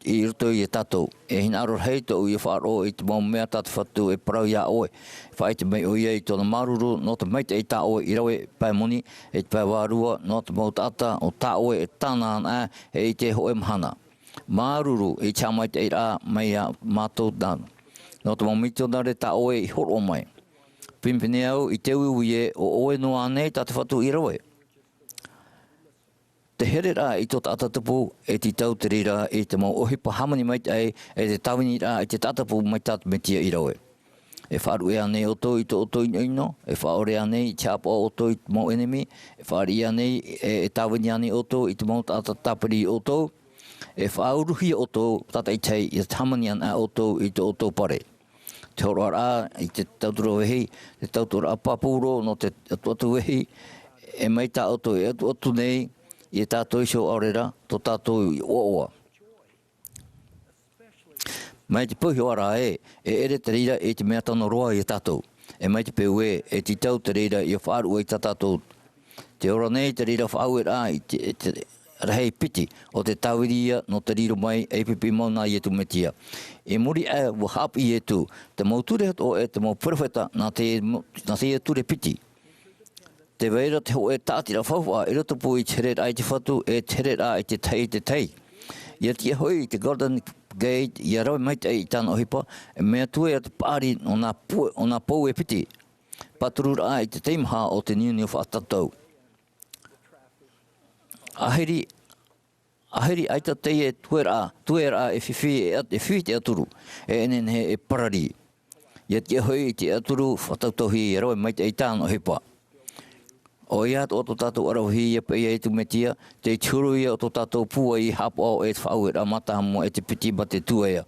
I roto I e tatou. E hina aror hei to I whaaro I te mau mea tatu whatu e parau ia oe. Whai te mei o ia I tona maruru no te maite I ta oe I rawe pai moni e te pai wārua no te mau tata o ta oe e tāna ana e I te hoe mahana. Maruru I tia mai te ira mai a mātou dānu. No te mau mito nare ta oe I horo mai. Pimpine au I te ui e o oe no anei tatu whatu I rawe. Te here rā I tō tātatapu e te tau te rira e te mau ohipa hamani mai te te tawini rā e te tātapu mai tātu me tia I rawe. E wharu e anei o tō I tō o tō ino, e whaore anei I te apa o tō I te mau enemi, e whaari anei e tawini anei o tō I te mau tātatapiri o tō, e whauruhi o tō tātai tei I te hamani ana o tō I tō o tō pare. Te horo rā I te tautoro wehi, te tautoro apapuro no te atu wehi, e mai tā o tō E atu nei, I tātou iso aurera, tō tātou I oa. Mai te puhi ora e ere te reira e te mea tano roa I tātou. E mai te peu e te tau te reira I whaaru e tātou. Te ora nei te reira whaau e rā I te rahi piti o te tawiria no te riro mai e pipi mauna i e tu metia. E muri e wahapi i e tu, te mauture o e te mau profeta na te e ture piti. Te weira te ho e tātira whawha, e roto pui te rea ai te whatu, e te rea ai te tei. Ia tia hoi te Golden Gate, ia rau mai te i tāna ohipa, e mea tue a te pāri o nā pou e piti. Paturura ai te teimha o te niuni o whaatatau. Ahiri ai ta te e tuera e whiwhi te aturu, e enen he e parari. Ia tia hoi te aturu whatautauhi e rau mai te i tāna ohipa. O ia o tō tātou arauhi e pei e tu metia, te turu ia o tō tātou pua i hapo au e te whaue a matahamu e te piti ba te tuea.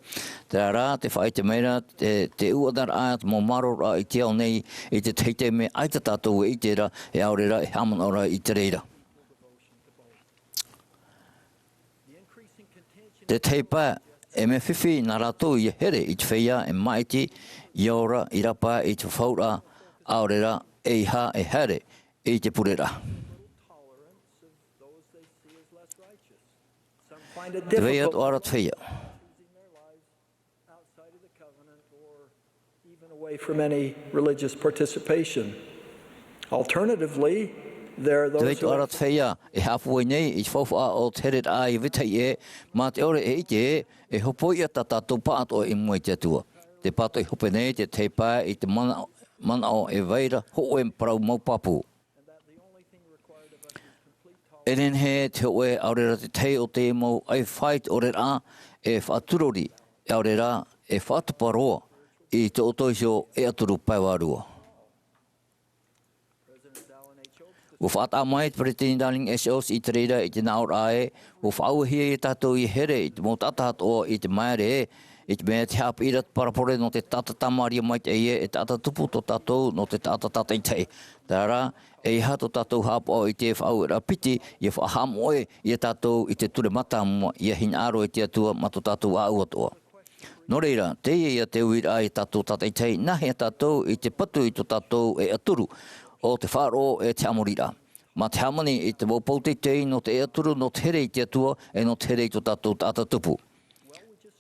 Te rā, te whae te meira, te uadar aia te mō maro rā i te ao nei, i te teite me ai te tātou e i te ra, e aurera, e haman ora i te reira. Te teipa, e me whiwhi nā rātou i here i te whaia e maiti, i ora, i rapa, i te whaura, aurera, e ha, e here, i te purera. Te wea o ara te whea. Even away from any religious participation. Alternatively, there are Te those wea o ara te whea, e hapua nei, i whawha o te heret a i vitai e, mā te ore e ite e hopo ia tātou pāto i mua i te atua. Te pāto i hope nei, te teipā i te mana o e veira, ho e mparau mau papu. Enen he te oe aurera te tei o te mo ai whait o rera e whaaturori e aurera e whaatuparoa i te otoisio e aturu paiwarua. Ua whaata mai te President Darling SOS i te reira i te naor ae, ua whaauhia i tātou i here i te mo tatahat o i te maere i te mea te hapa ira te parapore no te tata tamaria mai te e tata tupu to tātou no te tata tata i tei. Tara, e hato tātou hapa o i te whaauera piti, i whaham oe i tātou i te ture mata mua, i hina aro i te atua mato tātou a uatoa. Nō reira, te ia te uira i tātou tata i tei, nahi a tātou i te patu i to tātou e aturu o te wharo e te Āmuira'a. Ma te hamani i te wopau te tei no te e aturu no te here i te atua e no te here i to tātou tata tupu.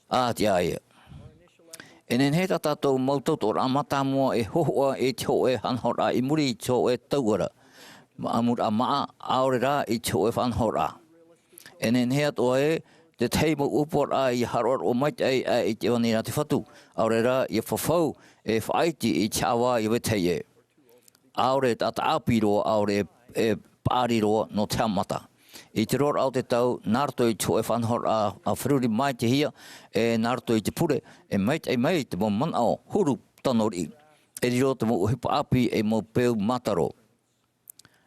Te aia. Enen he tātou mautauto rā matamua e hohoa e te ho e hanhora i muri i te ho e tauara. Āmuira'a maa aore rā i te ho e whanhora. Enen he atoa e te teimo upora i haror o maitei i te wanira te whatu. Aore rā i whawhau e whaiti i te awa i wetei e. Aore tata apiro aore e pāriro no te amata. I te rora au te tau, nārto i te whanhor a whiruri mai te hia, e nārto i te pure, e mai te mo manao, huru tanori. E riro te mo uhipa api e mo peu mataro.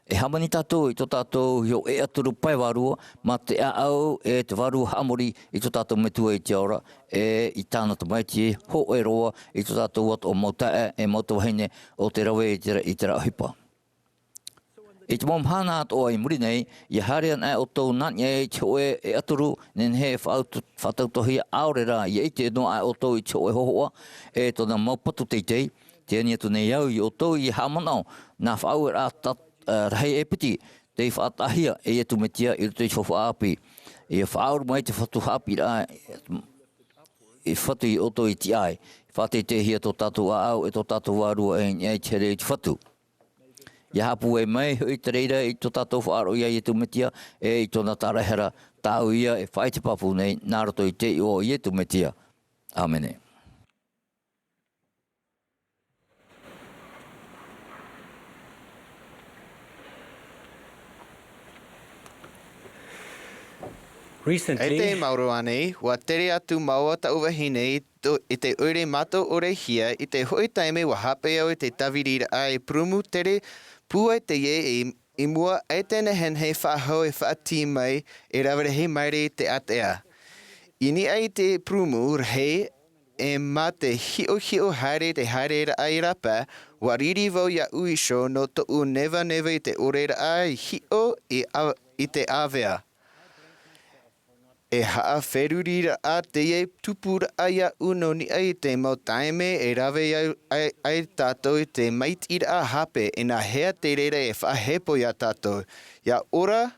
E hamani tātou i tō tātou hio e aturu paiwarua, ma te au e te waru hamori i tō tātou metua i te ora, e i tāna te maiti ho e roa i tō tātou wat o mautae e mautawahine o te rawe i te rahipa. I te momhana atoa i muri nei, i harian o tau nanya e te oe e aturu, nen he whatautohi aurera i eite no o tau i te oe hohoa, e tōna maupatu teitei, te ania tu nei au i o tau i hamanau, nā whauera rahi e piti, te whaatahia e etu metia i ruto i whawhaapi. E whaur mai te whatu hapi rā, e whatu i o tau i ti ai, whate te hia tō tātou au e tō tātou wārua e ngei tere i te whatu. Ia hapu e mai hui te reira i tō tātou whaaro ia i tu metia e i tōna tarahera tāu ia e whai te papu nei nāroto i te o i tu metia. Āmene. E te mauro anei, wa tere atu maua ta uwahine i te ure mato ore hia i te hoi taime wa hape au i te tavirira ai prumu tere pua te ie i mua e tēne hen hei whahau e whaati mai e rawarehe maire te atea. Ini ai te prumu rehe e ma te hio haere te haere ai rapa wa riri vau ia uisho no to u neva i te ore ai hio i te Āvea. E haa wherurira a te e tupura aia uno ni ai te mau taime e rawe ai tātou i te maitira a hape e nā hea te reira e whahepo ia tātou. Ia ora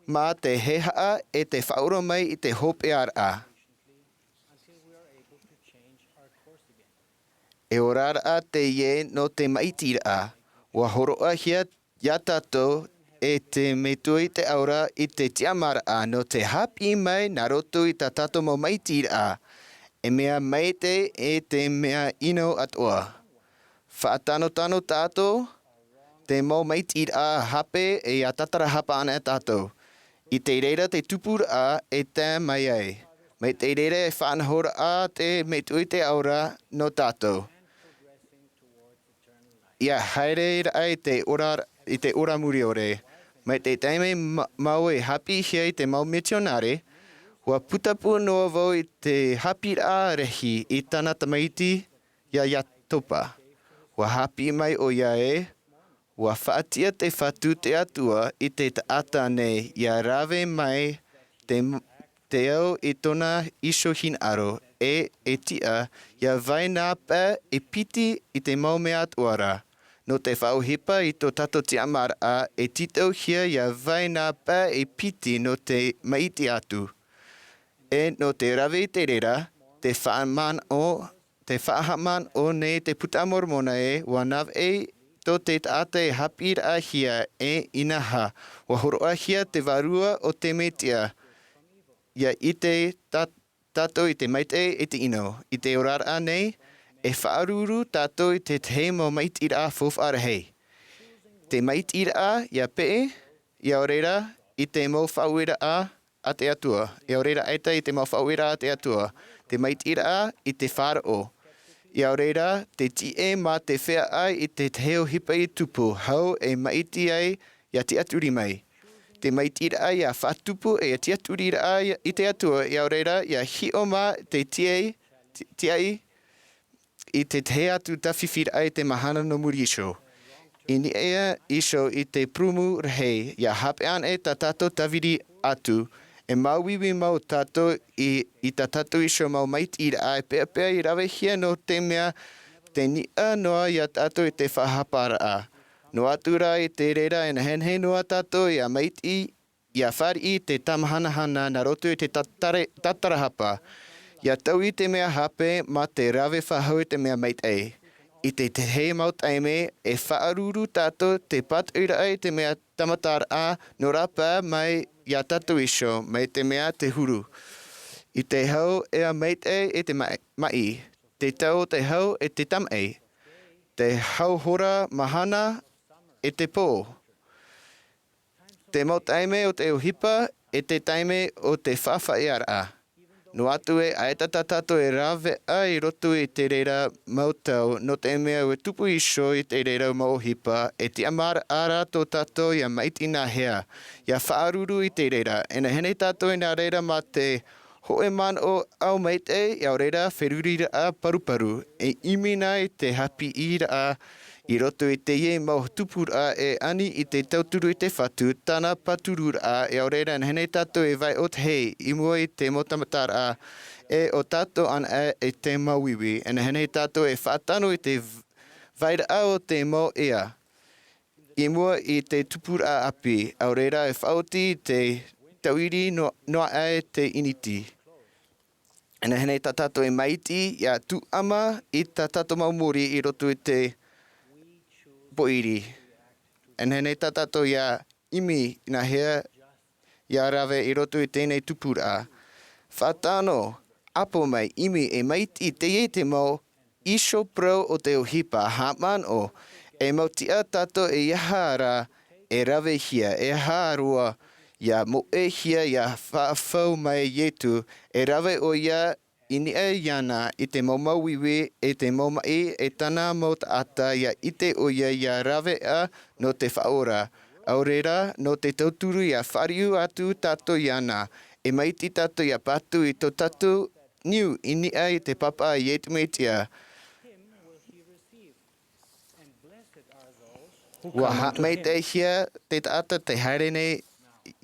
mā te hehaa e te whauro mai I te Ēperēra. E orara te ie no te maitira, wa horoa hia ia tātou e te metui te aura I te tiamara no te hapi mai nā roto I tā tātou mau maitira, e mea maite e te mea ino atoa. Whaatano tātou, te mau maitira hape e a tatara hapa ana tātou. I te reira te tupura e tā mai ai. Me te reira e whanahora a te metui te aura no tātou. Ia haere ai te ora muri ore. Mai te taime mau e hapi hia I te mau misionare, wa putapu noa vau I te Āmuira'a rahi I tana tamaiti ia topa. Wa hapi mai o ia e, wa whaatia te whatu te atua I te taata nei, ia rave mai te au I tona iso hin aro, e tia, ia vai nā pā e piti I te mau mea atuara. No te whauhipa I tō tato te amara e titau hia ia vai nā pā e piti no te maiti atu. E no te rawe I te rera, te whaahaman o nei te puta mormona e, wa nav e tō te taata e Āmuira'a hia e inaha, wa horoa hia te varua o te metia. Ia I te tato I te maite e te ino, I te orara nei, e whaaruru tātou I te te mo maitira whofara hei. Te maitira ia pee, ia orera I te mo whauira'a a te atua. Ia orera aita I te mo whauira'a a te atua. Te maitira I te whārao. Ia orera te tie mā te whea ai I te heo hipa I tupu, hau e maiti ai ia te aturi mai. Te maitira ia whatupu e te aturi ai I te atua. Ia orera ia hio mā te tiai I te te atu tawhiwhira ai te mahana no muri iso. I ni ea iso I te prumu rehei, ia hape an e ta tato tawiri atu, e mauiwi mau tato I ta tato iso mau maitira ai pēpea I rawe hia no te mea te nia noa ia tato I te whahapara a. No atura I te reira e na henhei noa tato ia maiti, ia whari I te tamahanahana na roto I te tatarahapa. Ia tau I te mea hape ma te rawe whahau I te mea mait ei. I te hei mau taime e whaaruru tātou te patuira ai te mea tamatara a no rapa mai ia tātou iso mai te mea te huru. I te hau ea mait ei e te mai. Te tau te hau e te tam ei. Te hau hora mahana e te pō. Te mau taime o te uhipa e te taime o te whawhaiara. No atu e aeta tātou e rawe ai roto I te reira mautau no te mea ue tupu iso I te reira mauhipa e te amara ara tō tātou ia maiti nā hea. Ia whaaruru I te reira. E na hene tātou I nā reira ma te hoe man o au maite ia o reira wherurira a paruparu. E imina I te hapi ira a I roto I te ie mau tupura e ani I te tauturu I te whatu, tana paturura a e au reira na hene tātou e vai o te hei, I mua I te motamatara a, e o tātou an e te mauiwi, e na hene tātou e whaatano I te vaira a o te mau ea. I mua I te tupura api, au reira e whauti te tauiri noa e te initi. E na hene tātou e maiti, ia tu ama I tātou maumori I roto I te poiri. E nene tātou ia imi na hea ia rawe I roto I tēnei tupura. Whātano, apo mai imi e maiti te ie te mau iso prau o te ohipa haman o e mau tia tātou e iahara e rawe hia, e hārua ia mo e hia ia whaafau mai ietu e rawe o ia Ini e iana I te mau mauiwi e te mau mai e tana mau taata ia I te oia ia rawe a no te whaora. Aurera no te tauturu ia whariu atu tātou iana. E maiti tātou ia patu I tō tātou niu ini ai te papa I etumetia. Wa mei te hia te taata te haere nei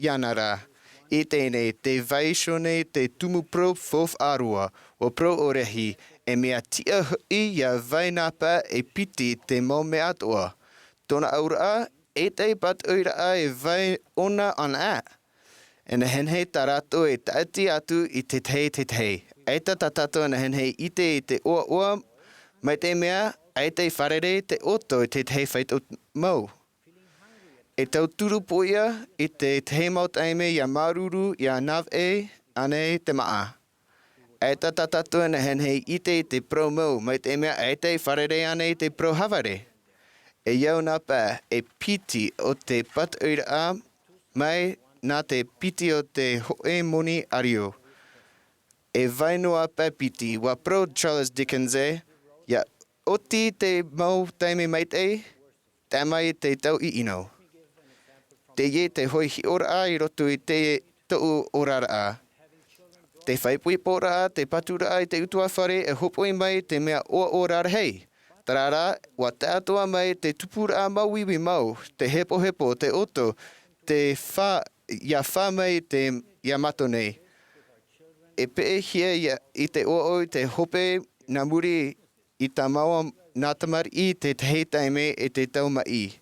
ianara. I tēnei, te vaisho nei te tumu pro fof arua, o pro o rehi, e mea tia hui ia vai napa e piti te mau mea atoa. Tōna aura, e te pat oira e vai ona an a. E na henhei tā rātou e taiti atu I te te. Eita tā tātou na henhei I te oa mai te mea, eita I wharere te oto I te whaitou mau. E tau turu po ia I te mau taime ia maruru, ia nave, ane te maa. Eita tā tātou na henhei I te pro mau, mai te mea eita I wharere ane I te pro havare. E iau nā pā, e piti o te Āmuira'a mai nā te piti o te hoe moni ario. E vainoa pā piti, wa pro Charles Dickens ia oti te mau taime mai te mai te tau I ino. Te ie te hoi hi ora I roto I te tau orara. Te whaipui pōra, te patura I te utua whare, e hopoi mai te mea ora hei. Tarara, wa te atua mai te tupura mau iwi mau, te hepo, te oto, te ia wha mai te ia mato nei. E pee hia I te o te hope na muri I ta maua nā tamari I te hei taime e te tau mai.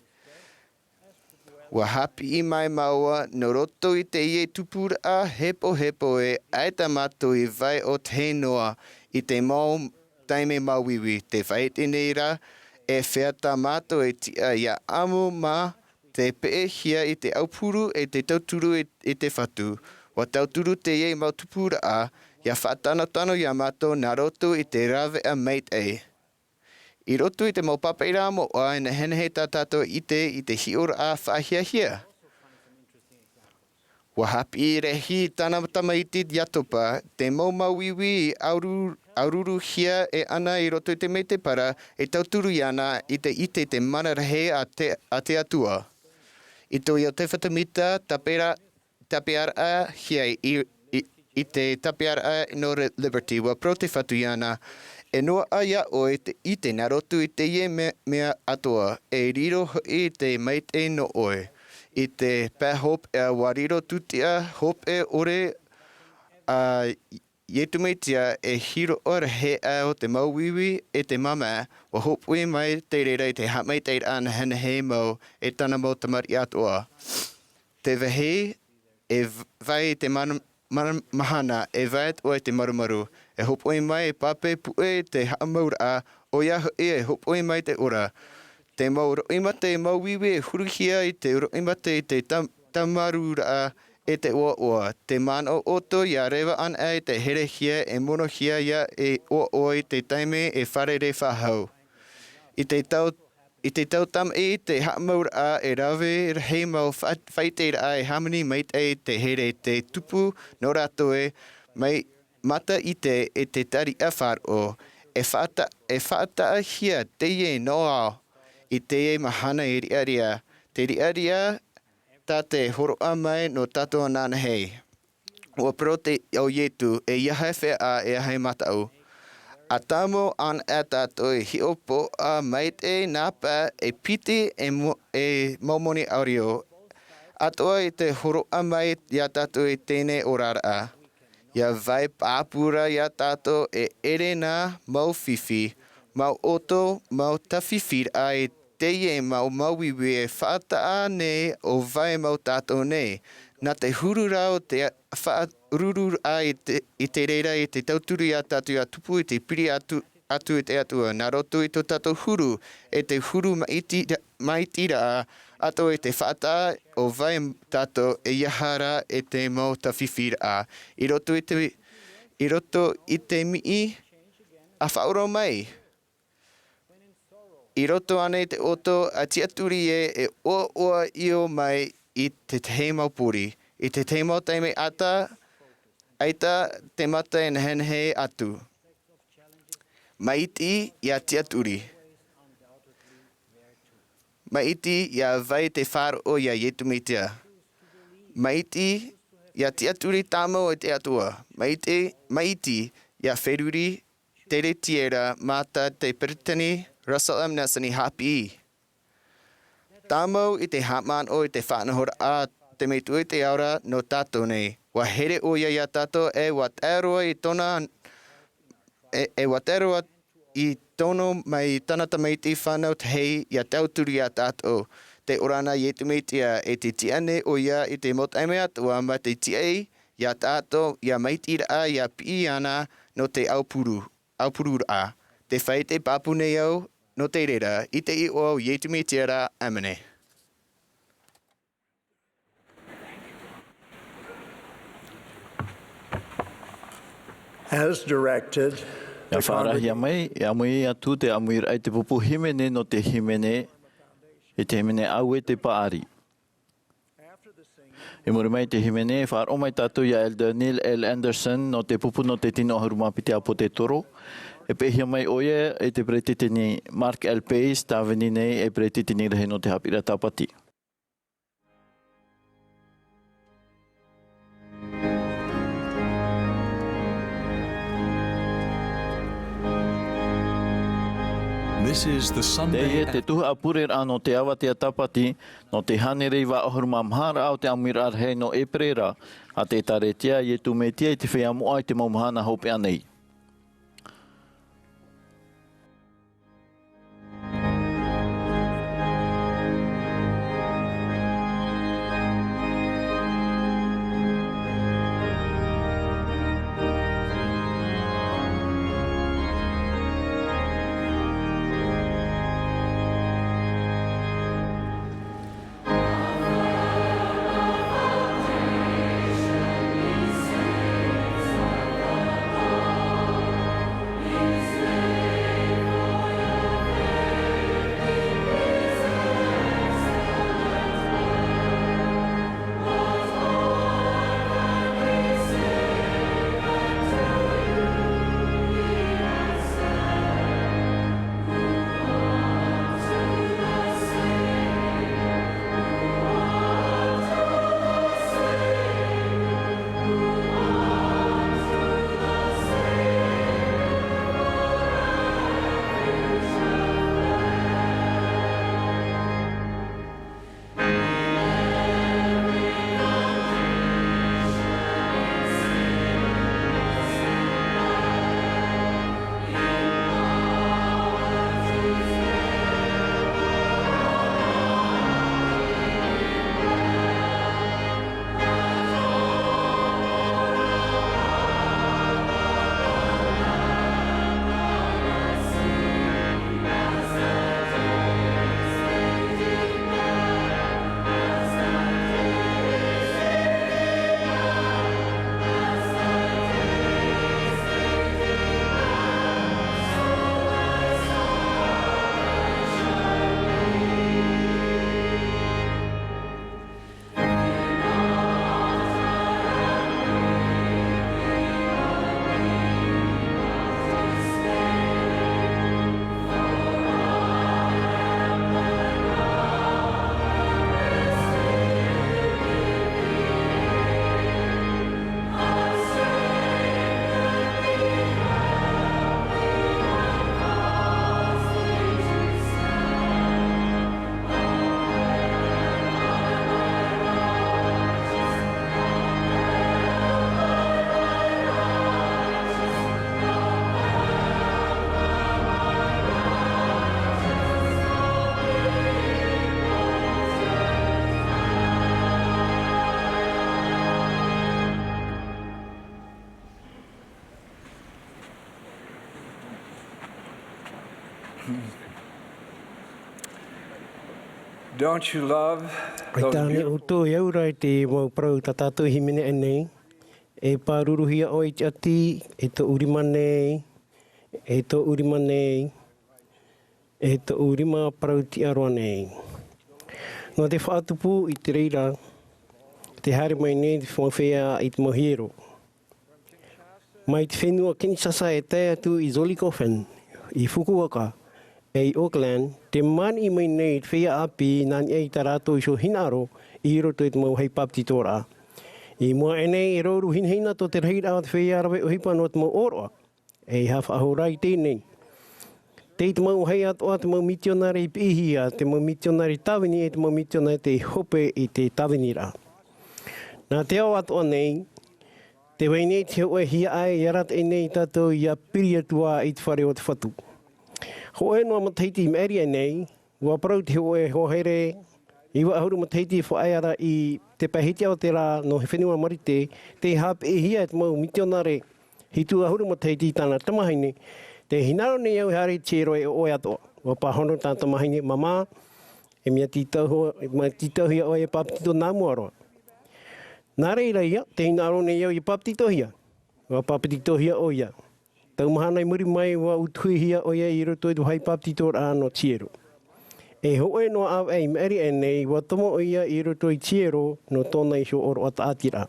Wa hapi I mai maua, no roto I te ie tupura hepo e aita mato I vai o te noa I te mau taime mauiwi. Te Ēperēra e whiata mato e tia ia amu ma te pee hia I te aupuru e te tauturu e te whatu. Wa tauturu te ie mau tupura ia whaatano ia mato nā roto I te rawea mate e. I roto I te mau papeira mo oa e na henhei tā tātou I te hiora a whaahia. Wa hapi rehi tāna tamaiti diatopa, te mau mauiwi aururu hia e ana I roto I te me te para, e tauturu I ana I te mana rahe a te atua. I to I o te whatamita tapeara hia I te tapeara no liberty, wa pro te whatu I ana, e noa aia oe I te narotu I te ie mea atoa, e riro I te maite no oe. I te pā hop e wariro tutia hop e ore a yetumeitia e hiro ora he o te mauiwi e te mama wa hop ui mai te reira I te hamai te ana hana he mau e tana mau tamari atoa. Te vehe e vai te mahana e vai o te marumaru e hop ui mai e pape pue te Āmuira'a o ia e hop ui mai te ora. Te mau roimate mauiwi e huruhia I te roimate I te tamarura e te oa. Te mana o oto ia rewa ana e te herehia e monohia ia e oa I te taime e wharere whahau. I te tau tam e te Āmuira'a e rawe hei mau whaiteira e hamani mait e te here te tupu no ratoe mai mata I te tari a wharo e whaata hia te ie noa. I te e mahana I riaria. Te riaria tā te horoa mai no tātou nāna hei. Ua pro te au ietu e iahai whea e ahai matau. A tāmo an a tātou e hiopo a maite nāpā e piti e maumoni aurio. Atoa I te horoa mai ia tātou e tēnei orara. Ia vai pāpura ia tātou e ere nā mau whiwhi, mau oto, mau tawhiwhira e te ie mau mauiwi e whaataa nei o vai mau tātou nei. Nā te hurura o te whaaruru I te reira I te tauturu ia tātou ia tupu I te piri atu I te atua. Nā roto I tō tātou huru e te huru maitira ato e te whaataa o vai tātou e iahara e te mau tawhiwhira. I roto I te mii a whaoro mai. I roto ane te oto a tiaturi e oa io mai I te te maupuri. I te te mau taime aita te mata e henhei atu. Maiti ia tiaturi. Maiti ia vai te wharo ia yetumitia. Maiti ia tiaturi tāmo e te atua. Maiti ia wheruri tere tiera mata te Peritani Russell M. Nelson I hapi. Tāmau I te haman o I te whanahora a te meitu I te aura no tātou nei. Wa here o ia tātou e wataroa I tona wataroa I tono mai tanata meiti whanau te hei ia tauturi a tātou. te orana i te meitia e te tiane o ia i te motaime atua ma te tiei ia tātou ia maitira ia pi ana no te aupuru a. Te whai te papune au no te rera i te i o i te meitia ra amene. As directed, Ia whaarahia mai, e amui atu te Āmuira'a te pupu himene no te himene, e te himene au e te paari. E muri mai te himene, whaar o mai tātou ia Elder Neil L. Anderson no te pupu no te tino harumapiti apo te toro. E pehia mai oia e te pretitini Mark L. Pace, tāwini nei e pretitini rehe no te hapira tāpati. This is the Sunday Te te tuha Āperēra no te Avatea tapati, no te hanerei wa ahuruma mahara au te Āmuira'a rahi no Ēperēra, a te taretia i tu metia i te whea moa i te maumahana hope anei. Don't you love Ai those tāne beautiful o tō eura i te mau prau ta tātou himene anei. E pāruruhia o i te ati, e tō urima nei, e tō urima nei, e tō urima prau ti aroa nei. No te whaatupu i te reira, te haere mai nei te whawhea i te mohiero. Mai te whenua Kinshasa e te atu i Zollikofen, i Fukuoka, e i Auckland, te mani mai nei te whea api nani e i tā rātou i so hinaro i roto i te mau hei papti tōra. I mua e nei e roru hinhina tō te reira o te whea arawe o hipa no te mau oroa, e i hawha ahorai tēnei. Te mau hei atoa te mau misionari i pihia, te mau misionari tawini e te mau misionari te hope i te tawini rā. Nā te au atoa nei, te wei nei te hoe hia ai i arat e nei tātou i a piri atua i te whare o te whatu. Ho e noa mataiti i meri e nei, ua parau te hoe ho here Iwa ahuru mataiti whaeara I te pahiti o te rā no he whenua marite, te hape e hia te mau mitionare hitu ahuru mataiti tāna tamahaine, te hinaro nei au hare tēro e oi atoa. Wa pahono tāna tamahaine mama, e mea titau hia oi e papitito nāmuaroa. Nā reira ia, te hinaro nei au I papitito hia, wa papitito hia o ia. Tau mahana I muri mai wa utui hia o ia I roto I tu hai papitito rā no tiero. E hoe no au e meri e nei, wa tomo o ia I roto I tiero no tōna I sho oro ata atira.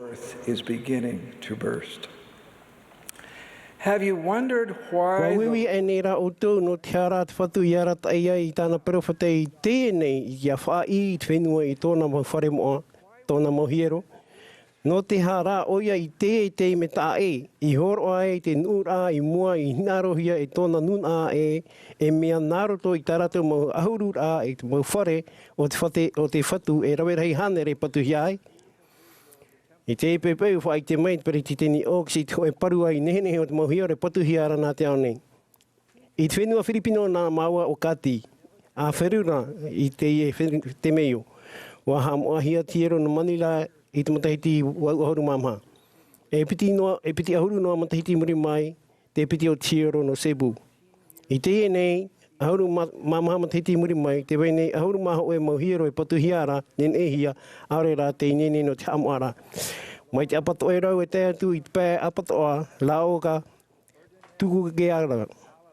Earth is beginning to burst. Have you wondered why? Wawiwi e nei rā o tō no te hara te whatu I ara ta ia I tāna perowhate I tēnei I a wha I te whenua I tōna mau whare moa, tōna mau hiero. No te hara o ia I te me tā I horo ai te nura I mua I hinarohia e tōna nuna e mea naroto I taratu mau ahurura e te mau whare o te whatu e rawerahi hane re patuhi ai. I te epepeu wha I te mai pere ti teni oksi te hoe paru ai nehenehe o te mau hia re patuhi ara nā te ao nei. I te whenua Filipino nā maua o Kati, a wherura I te meio. Wa ha moa hia tiero no Manila I te matahiti wau ahuru mamha. E piti ahuru noa matahiti muri mai, te piti o tiero no Cebu. I te nei, ahuru mamha matahiti muri mai, te wei nei ahuru maha o e mauhiro e patuhiara, nen e hia, Āmuira'a te inene no te Āmuira'a. Mai te apato e rau e te atu I te pē apatoa, Laoka, Tukugeara,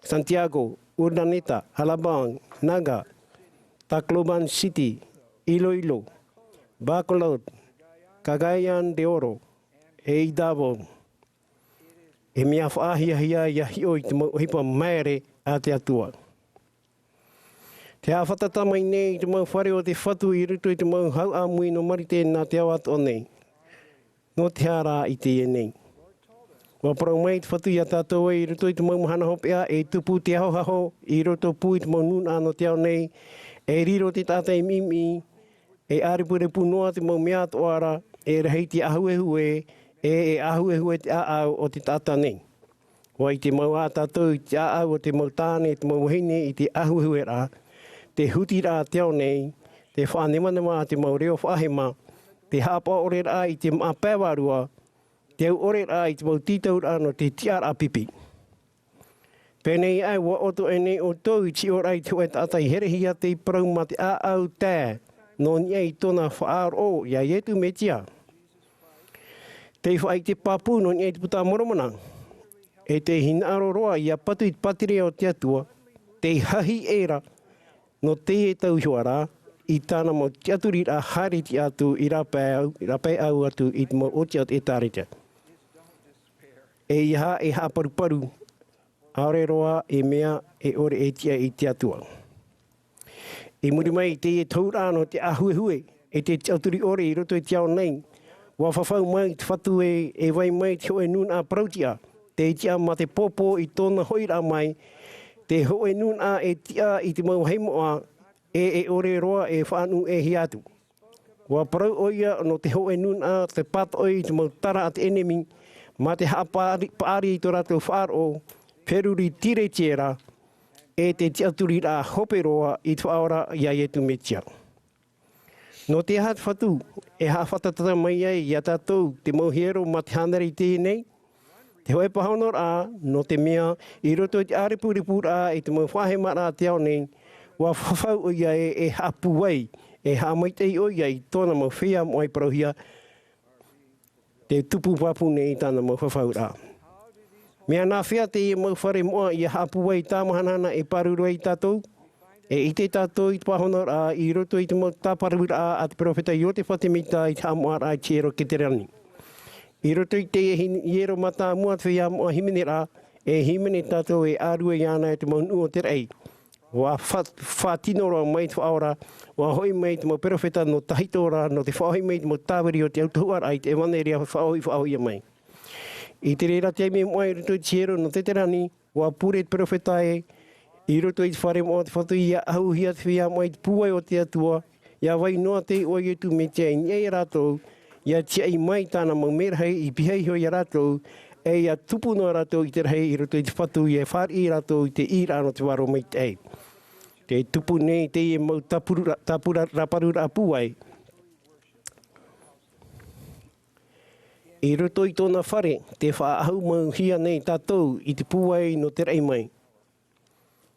Santiago, Urdaneta, Alabang, Naga, Tacloban City, Iloilo, Bacolod, Cagayan de Oro, e Idavo. E mea whaahia ia hio I te hipa maere a te atua. Te awhatata mai nei I te mau whare o te whatu I ruto I te mau hau āmui no marite nā te awat o nei. No te hara I te nei. Wa parau mai te whatu I a tātou I ruto I te mau mahana hopea e tupu te ahohaho I roto pu I te mau nuna no te ao nei. E riro te tātai mimi, e aripurepu noa te mau mea atoara, e rehei te ahuehue, e ahuehue te aau o te tata nei. Wa I te mau ātātou I te aau o te mau tāne, te mau hine I te ahuehue rā, te huti rā te ao nei, te whanemanema te mau reo whahema, te hapa ore rā I te maa pēwarua, te au ore rā I te mau titau rā no te tiara pipi. Pēnei ai wa oto e nei o tau I ti ora I te oe tātai herehia te parau ma te aau tē, no nia I tōna whaaro ia ietu me tia. Te whaai te papu no nia I te puta moromana. E te hinaro roa ia patu I te patire o te atua, te hahi era, no te e tau huara, I tāna mo te aturi rā hari ti atu I rapai au atu I te mo oti at e tārete. E iha e ha paru, aore roa e mea e ore e tia I te atua. E muri mai te e taurano te ahuehue, e te aturi ore I roto e te ao nei. Wa whawhau mai te whatu e vai mai te hoe nun a prautia, te tia ma te popo I tōna hoira mai, te hoe nun a e tia I te mau heimoa, e ore roa e whaanu e hiatu. Wa parau oia no te hoe nun a te pat oi te mau tara a te enemi, ma te hapaari I tō rātou whaaro, peruri tire tiera, e te tiaturi rā hope roa I te whaora ia ietu me tia. No te hat whatu, e ha whatatata mai ai I a tātou te mauhiero ma te hanari tēnei, te hoe pahonor a, no te mea, I roto te arepuripu rā I te mau whahema rā te ao nei, wa whawhau o ia e hapu wai, e ha maitei o ia I tōna mau whia mo ai parauhia, te tupu papu nei I tāna mau whawhau rā. Mea nā whia te I mau whare moa I a hapu wai tāmahanana e parurua I tātou, e I te tātou I te pahonor a I roto I te mau tāparura a te profeta I o te whatemita I te Āmuira'a I tiero ki te rani. I roto I te iero mata mua te whia moa himene rā, e himene tātou e ārua I ana e te mau nuo te rei. Wa whatinora mai te whaora, wa hoi mai te mau profeta no tahitora, no te whaoi mai te mau tāwiri o te autohuara I te ewaneria whaoi mai. I te reira te me moa I roto I tiero no te rani, wa pure te profeta e, I roto I te whare moa te whatu I a ahuhia te whia moa I te puai o te atua, ia vai noa te oi etu me te ai rātou, ia tia I mai tāna mau merahei I pihei hoi a rātou, E ia tupu no rātou i te rei i roto i te whatu i e whār i rātou i te ira no te waro mai te ei. Te tupu nei te i mau tapura raparura apu ai. I roto i tōna whare, te whaahau mau hia nei tātou i te pūai no te rei mai.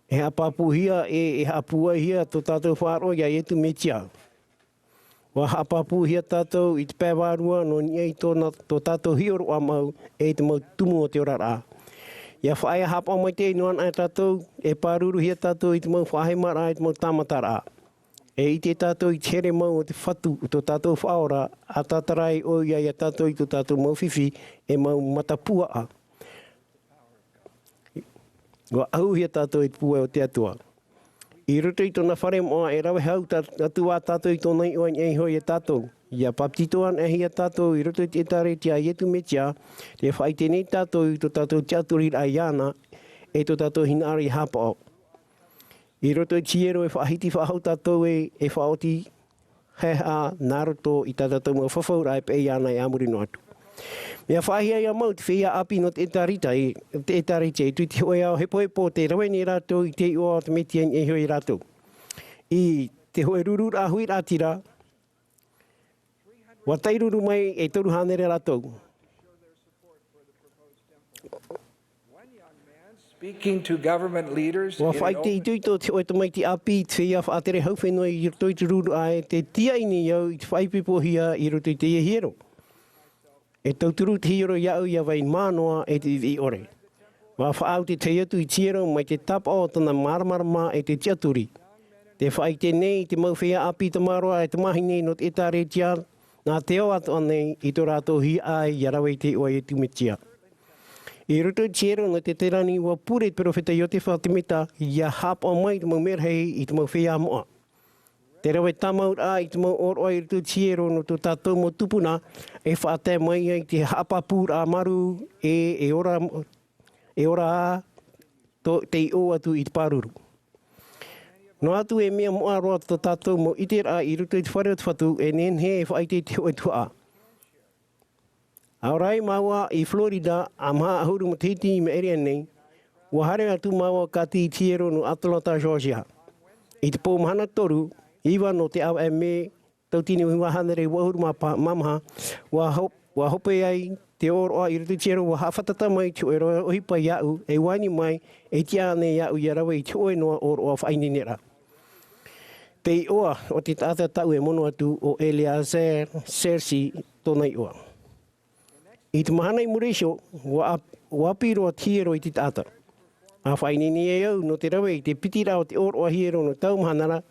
E hapapu hia e hapuai hia tō tātou whaaroia e tu metia. Wa hapapu hia tātou i te pēwārua no niei tō tātou hioro a mau e te mau tumu o te ora rā. Ia whaia hapa mai te inoan ai tātou e pāruru hia tātou i te mau whahemara i te mau tāmata rā. E i te tātou i tere mau o te whatu o tō tātou whaora a tātarai o ia i a tātou i tō tātou mau whiwhi e mau matapua a. Wa au hia tātou i te pua o te atua. I roto i tōna whare moa e rawe hau atua tātou i tōna i oan e hoi e tātou. Ia paptitoan e hia tātou i roto i te tare tia i etu metia, te whai tenei tātou i tō tātou teaturi a iana e tō tātou hinaari hapa o. I roto i tiero e whahiti whahau tātou e whaoti heha nā roto i tātou mua whawhaura e pe iana e amurino atu. Mea whahia ia mau te whia api no te etarita i tui te hoe au hepo te rawe ni rātou i te ua o te metia e hoi rātou. I te hoe rurur a hui rātira, wa tairuru mai e toru hanere rātou. Speaking to government leaders Wa whai te i tui tō te oe tamai te api te whia whaatere hauwhenua i roto i te ruru ai te tia ini iau i te whaipipo hia i roto i te iehiro. E tauturu te hiero iau ia vai mānoa e te i ore. Wa whaau te atu i tiero mai te tapa o tana maramarama e te tiaturi. Te whai te nei te mau whia api te maroa e te mahi nei no te etare tia nā te o atu anei i tō rātou hi ai i arawe te oe e tumetia. I roto tiero no te terani wa pure te profeta i o te whatimita ia hapa mai te mau merhei i te mau whia moa. Te rawe tamaur a i te mau oroa i roto tiero no tō tātou mo tupuna e whaate mai ai te hapa pūra maru e ora a te i o atu i te pāruru. No atu e mea moa roa tō tātou mo itera i roto i te whare o te whatu e nenhe e whaite te hoe tua. Aurai maua i Florida a maha ahuru mo titi i me area nei, wa hare atu maua ka ti tiero no Atlanta, Georgia. I te pōmahana toru, iwa no te au e me tautini hui wahanere wahuru mamaha, wa hope ai te oroa i roto tiero wa hawhatata mai te oeroa ohipa iau e waini mai e tia ane iau i arawa i te oe noa oroa whainenera. Te i oa o te tāta tau e mono atu o Ēperēra Sersi tōna i oa. I te mahana i Muresho, wa piroa tiero i te tāta. A whainini e au no te rawe i te pitira o te oroa hiero no taumahanara,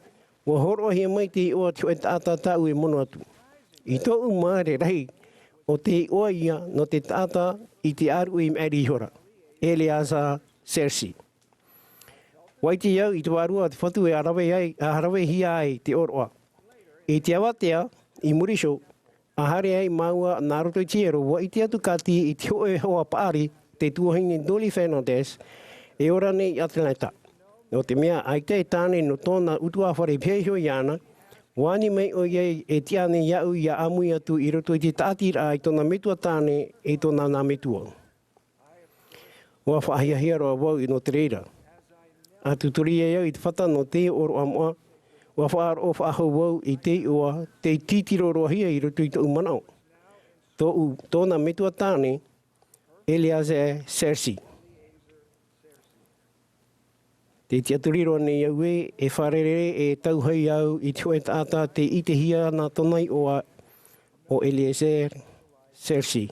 wa horoa hia mai te oa te tāta tau e mono atu. I tō umare rahi o te oa ia no te tāta i te aru i meri hora, Ēperēra Sersi. Wai te iau i te wārua te whatu e arawe hia ai te oroa. I te Avatea i Muresho, a hare ai maua nā roto i tiero wa i te atu kati i te hoe hoa paari te tuahine Dolly Fernandez e ora nei i Atlanta. No te mea ai te tāne no tōna utua whare pēhio i ana, wani mei o iei e tiane iau i a amui atu i roto i te tātira ai tōna metua tāne e tōna nā metua. Wa whahiahia roa wau i no te reira. A tuturi e iau i te whata no te oro amoa, wa whaar o whaahau wau i te ua te titiro rohia i roto i tō umanao. Tōna metua tāne, Ēperēra Sersi. Te tiaturi roa nei au e wharere e tauhai au i te hoe tāta te ite hia nā tonai oa o Ēperēra Sersi.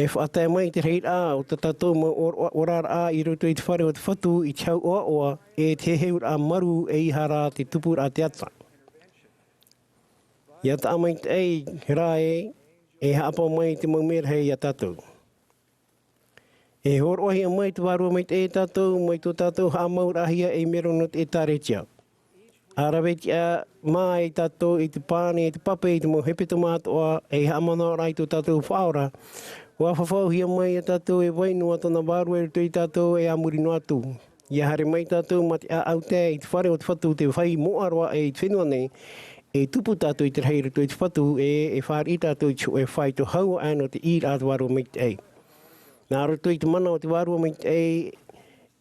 E whaatai mai te rei a o te tātou ma orar a i roto i te whare o te whatu i te hau oa e te heur a maru e ihara te tupura te ata. Ia ta amai te ei rae e hapa mai te maumera hei a tātou. E horohia mai te warua mai te e tātou mai tō tātou Āmuira'a rahi e mero no te Ēperēra. Arawe tia mai tātou i te pāne e te pape i te mo hepe tomatoa e hamana rai tō tātou whaora. Wa whawhauhia mai a tātou e wainua tōna wārua e tō i tātou e amurino atu. Ia hare mai tātou ma te Āmuira'a i te whare o te whatu te whai moaroa e i te whenua nei e tupu tātou I te rei rato I te whatu e whāri tātou e whai to hau ano te I rātu waro mai te ei. Nā rato I te mana o te waro mai te ei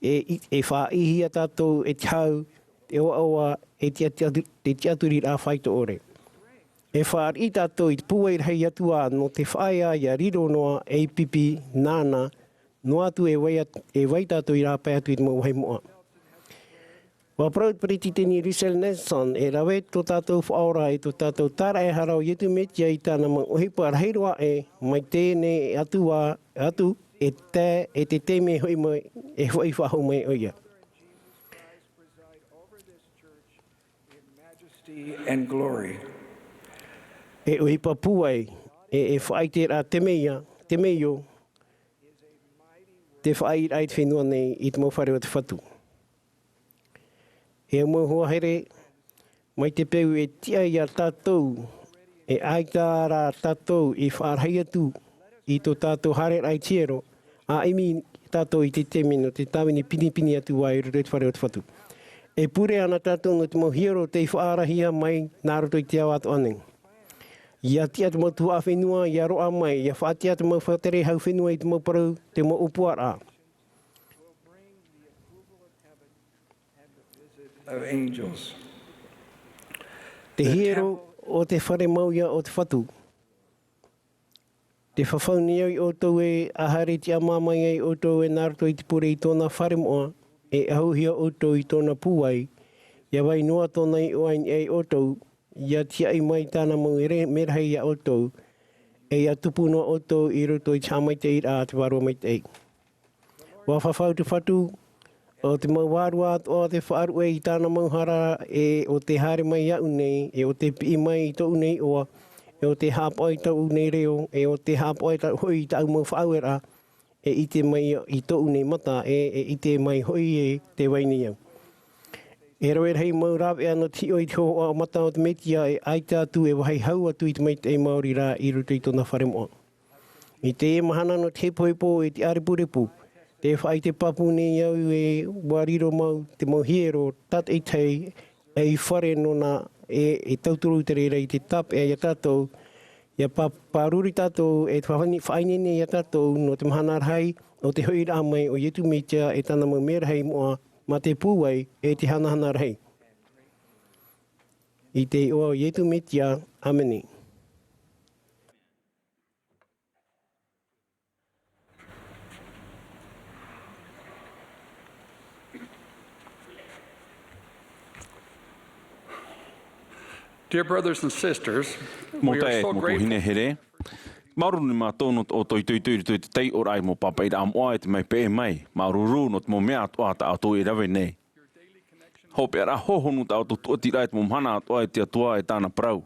e whaihia tātou e te hau te oa e te aturi rā whai to ore. E whāri tātou I te pua I rei atua no te whaia I a riro noa e pipi nāna no atu e wai tātou I rā pai atu I te mau hei moa. Wa proud pretty tini Risel Nelson e rawe to tātou whaora e to tātou tara e harau yetu metia I tāna mang ohipa rahiroa e mai tēne e atu e te teme hoi mai e hoi whahau mai oia. And glory. E ohipa puai e whaite rā te meio, te whai rai te whenua nei I te mau whare o te whatu. E mua hoa here, mai te peu e tia I a tātou, e aita rā tātou I whārhai atu I tō tātou hare rai tiero, a imi tātou I te temi no te tāwini pini atu wai rurei te whare o te whatu. E pure ana tātou no te mau hiero te whaarahia mai nā roto I te au atu aneng. Ia tia te mau tua whenua, ia roa mai, ia whaatia te mau whatere hau whenua I te mau parau, te mau upuara. Of angels. Te hiero o te whare mauia o te whatu. Te whawhauni au I o tau e ahare te amamai ai o tau e nārato I te pure I tōna whare moa, e ahuhia o tau I tōna pūai, ia wai noa tōna I oain ai o tau, ia tia I mai tāna mau e merhei a o tau, e ia tupu noa o tau I roto I tāmai te ira te waro mai te ei. Wa whawhau te whatu, o te mau wārua o te whaaru e I tāna mauhara e o te hare mai au nei, e o te pi mai I tau nei oa, e o te hāpoi tau nei reo, e o te hāpoi tau hoi tau mau whaauera, e I te mai I tau nei mata, e I te mai hoi e te waini au. E rau hei mau rawe ana tio I te hoa o mata o te metia e aita atu e wahai hau atu I te mai te Māori rā I ruto I tōna whare moa. I te e mahana no te hepohepo e te arepurepu, te whai te papu nei au e wariro mau te mau hiero tat e tei e I whare nona e tauturu te reira I te tap e a tātou ia paruri tātou e te whainene I a tātou no te mahana rai o te hui rā mai o Yetu Metia e tāna mau mea rei moa ma te pūwai e te hanahana rai. I te o Yetu Metia, Ameni. Dear brothers and sisters, Mo we are tae, so mo grateful. kuhine here. Mauru ni mātono o toi te tei orai mo papai ra amoa e te mai pe mai. Maururu no te mo mea atoa ta ato I rawe nei. Hope ara hohonu ta ato tuati rai te mo mhana atoa e te atua e tāna parau.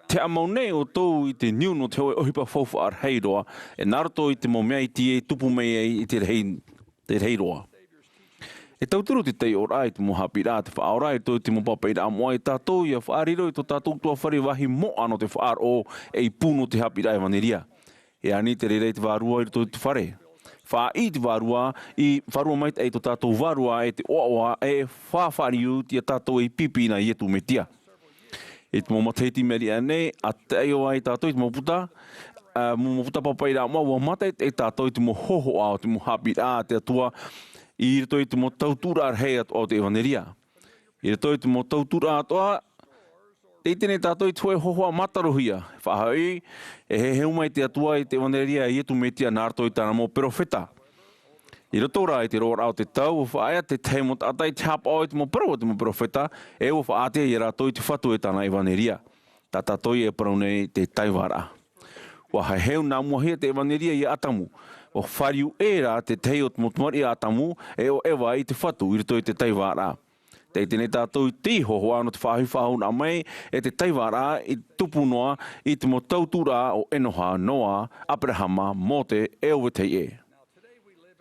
Te amau nei o tōu I te niu no te hoi ohipa whauwha ar heiroa e narato I te mo mea I tie tupu mei ei I te heiroa. E tauturu te tei orai te mo hapi rā te whaorai tō te mo papai rā moa I tātou ia whaariro I tō tātou tua whare wahi mo ano te whaar o e I pūno te hapi rā e waneria. E ani te rerei te wārua I tō te whare. Wha I te wārua I wharua mai te tō tātou wārua e te oaoa e whawhariu tia tātou I pipi na Yetu Metia. E te mo mateiti meri anei a te ai o ai tātou I te mo puta. Mo puta papai rā moa ua matai te tātou I te mo hoho ao te mo hapi rā te atua I rito I te mo tautura ar hei o te ewaneria. I rito I te mo tautura atoa, te tene tātou I tue hohoa matarohia. Whahai, e he umai te atua I te ewaneria I Yetu Metia nā rito I tāna mo perofeta. I rito rā I te roa rao te tau, o whaaya te tei mo tātai te hapa o I te mo parau o te mo perofeta, e o whaatea I rātou I te whatu e tāna ewaneria. Tā tātou I e parau nei te taiwara. Wahai heu nā muahia te ewaneria I atamu. O whariu era te tei o te motumari a tamu e o ewa I te whatu I rito I te taiwara. Te tene tātou I te hoho ano te whahi whahuna mai e te taiwara I tupu noa I te mo tautura o enoha noa Abrahama mo te ewe tei e.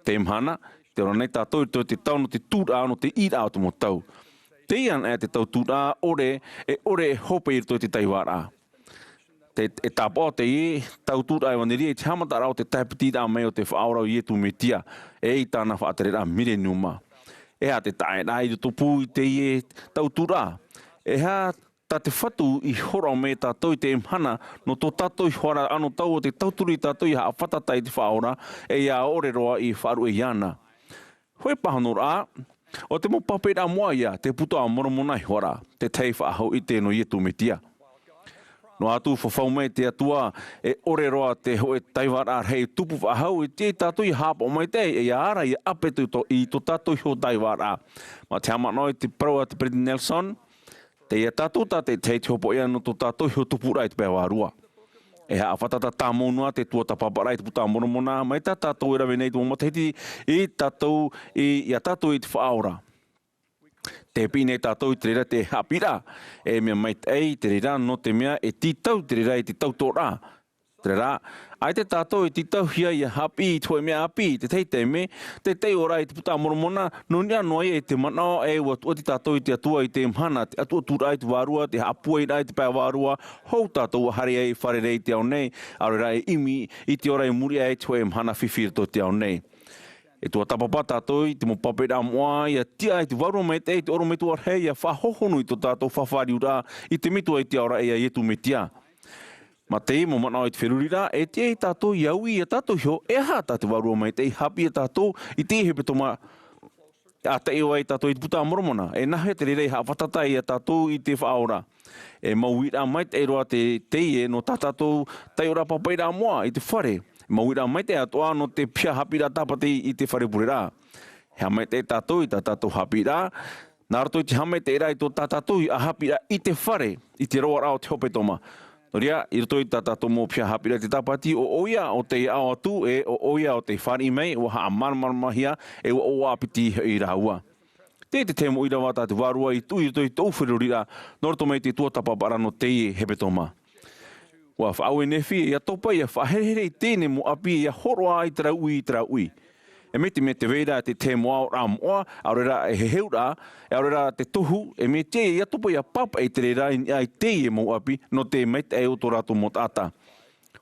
Te mhana, te ora nei tātou I te tau no te tūra ano te ira o te mo tau. Te ian e te tau tūra ore e hope I rito I te taiwara. E tāpō te I tautura e waneria I te hamatara o te taipiti rā mai o te whaorau Yetu Metia e I tāna whaatere rā millenniuma. E ha te tae rā I tupu I te I tautura. E ha tā te whatu I hora o me tātou I te mhana no tō tātou I hora ano tau o te tauturi tātou I haa whatatai te whaora e ia ore roa I wharu e iana. Hoi pahano rā, o te mo papera moa ia te puto a moromona I hora, te tei whaahau I te no ietu me tia. No atu whawhau mai te atua e ore roa te hoe Āmuira'a rahi tupu whahau e te tātou I hapa o mai te e ara I apetu I to tātou ho Āmuira'a. Ma te amano I te praua te President Nelson, te ia tātou tā te te hopo ia no to tātou ho tupu rai te pēwārua. E haa whatata tā monua te tua ta paparai te puta moromona, mai tā tātou I rawe nei tu matahiti I tātou I tātou I te whaora. Te pine tātou I te rera te hapira, e mea mai te rera no te mea e titau te rera I te tauto rā. Te rera, ai te tātou I titau hia I hapi I tue mea api, te tei te me, te tei ora I te puta moromona, no nia noa e te manao e ua tua te tātou I te atua I te mhana, te atua tura I te wārua, te hapua I te pēr wārua, hou tātou hare ei wharerei te au nei, aurera e imi I te ora I muri e tue mhana whiwhirto te au nei. E tua tapapa tātou I te mo papera moa, ia tia I te waru mai te oro me tua rei, ia whahohonu I to tātou whawhari ura, I te mitua I te aura e a ietu me tia. Ma te mo manao I te wherurira, e te I tātou iaui I tātou hio, e hata te waru mai te hapi I tātou, I te hepetoma a te ewa I tātou I te puta moromona, e nahe te rerei ha whatatai I tātou I te whaora. E mauira mai te roa te teie no tātou tai ora papaira moa I te whare. Mauira mai te atoa no te pia hapira tapati I te whare purera. Hea mai te tātou I tātou hapira, nā rato I te hame te era I tō tātou I a hapira I te whare, I te roa rao te hopetoma. Noria, I rato I tātou mō pia hapira te tapati o oia o te ao atu e o oia o te whare mei, o haa marmarmahia e o apiti I raua. Te temo I rawa tā te wārua I tui I tō whirurira, nō rato mai te tuatapapara no te hepetoma. Wa whaau e newhi ia topa ia whaherehere I tēne mo api ia horoa I tera ui. E me te weira te te moa o rā moa, aurera e heura, e aurera te tohu, e me te ia topa ia papa I te reira I te ie mo api, no te mete e o tō rato mo tata.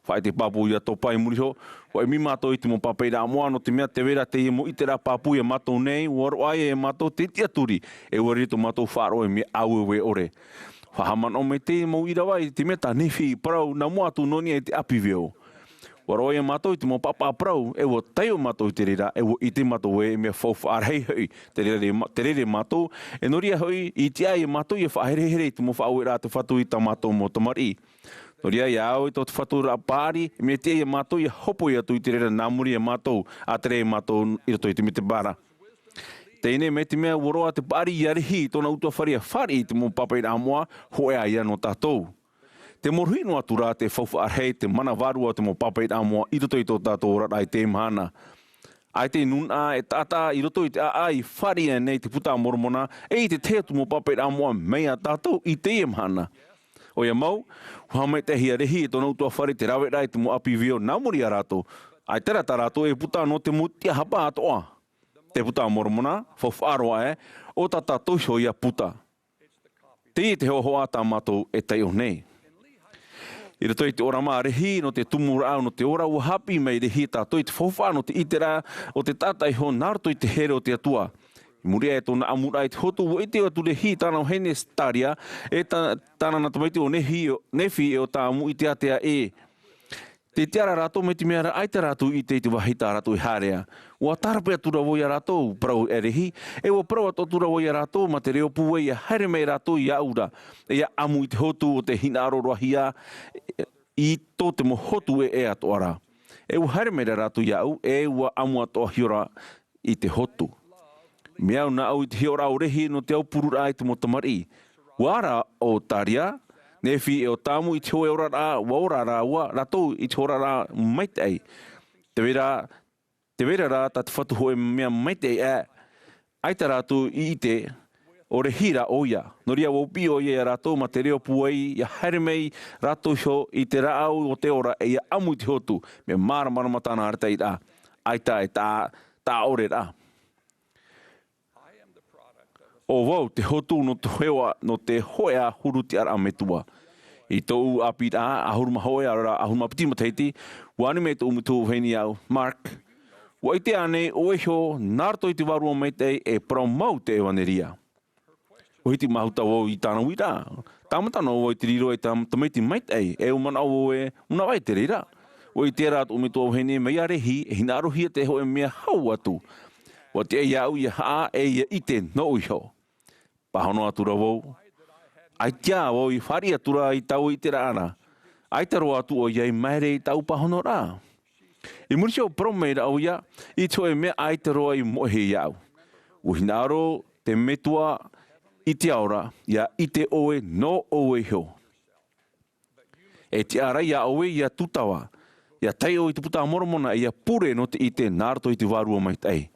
Whae te papu ia topa I muriho, wa e mi mātou I te mo papa I rā moa, no te mea te weira te ie mo I te rā papu ia mātou nei, waro ai e mātou te tiaturi, e warito mātou whāro e me auewe ore. Whahaman o me te mo I rawa I te mea tā newhi I parau na mua tu noni e te api veo. Waro e mātou I te mo papa parau, e wo taio mātou I te rera, e wo I te mātou e mea whauwha arhei hui, te rere mātou, e noria hui I te ai e mātou I whaherehere I te mo whaau e rā te whatu I ta mātou mo tamari. Noria I au I tō te whatu rā pāri, e mea te ai e mātou I hopo I atu I te rera nāmuri e mātou, a te rei mātou I rato I te me te bara. Tēne me te mea woroa te pāri I arihi, tōna utua wharia whari I te mo papa I rā moa, hoa ia no tātou. Te morhui no atu rā te whauwha arhei te mana wārua te mo papa I rā moa, I roto I tō tātou ora rai te mahana. Ai te nuna e tātā I roto I te ai whari e nei te puta moromona, e I te te atu mo papa I rā moa mea tātou I te mahana. O ia mau, huamai te hia rehi tōna utua whari te rawe rai te mo api vio Āmuira'a rato, ai tera tā rato e puta no te mo tia hapa atoa. Te puta moromona, whawharoa e, o tā tātou hio ia puta. Te te hoa tā mātou e tei o nei. I rato I te ora mā rehi, no te tumura no te ora ua hapi mai rehi tātou I te whawha no te itera o te tātai ho nārto I te here o te atua. I murea e tōna Āmuira'a I te hotu o I te atu rehi tāna o hene staria e tāna natamaiti o nefi e o tā amu I te atea e. Te tiara rātou me te mea ai te rātou I te wahita rātou I hārea. Ua tarape atura woia rātou prau e rehi, e ua prau atura woia rātou ma te reo pūe I a haere mei rātou I aura. E a amu I te hotu o te hina aroroa hia I tō te mo hotu e atoara. E ua haere mei rātou I au, e ua amu atoa hiora I te hotu. Meau na au I te hiora o rehi no te au purura I te mo tamari. Wara o taria, Nefi e o tāmu I te hoe ora rā, waora rā ua, rātou I te hora rā maitei. Te vera rā, tā te whatu hoe mea maitei e, ai tā rātou I te, o re hira oia. Noria waupi o ia rātou ma te reo puai, ia haere mei rātou hio I te rāau o te ora e ia amu I te hotu, me māra matana aretei rā. Ai tā e tā ore rā. O wau te hotu no te hoea huruti ara metua. I tōu api rā, ahuruma hoe, ahuruma piti mataiti, wani me tōu mutu wheni au, Mark. Wa I te ane o e hio, nārto I te warua meitei e promau te ewaneria. O hiti mahuta o I tāna wira. Tāmatana o I te riro e tamati mait ei. E umana o e una vai te rira. O I tērā atu umitu au hene mei arehi, e hina arohia te ho e mea hau atu. O te ei au ia haa e ia ite no uiho. Pahono atura wau. Ai tia wau I whari atura I tau I te rāna. Ai taro atu o iei maere I tau pahono rā. I murisi o promeira au ia, I to e mea ai taro I mohe iau. O hina aro te metua I te aora, ia I te oe no oe ho. E te ara ia oe ia tutawa. Ia tai o I te puta moromona ia pure no te ite nārto I te warua mai tai.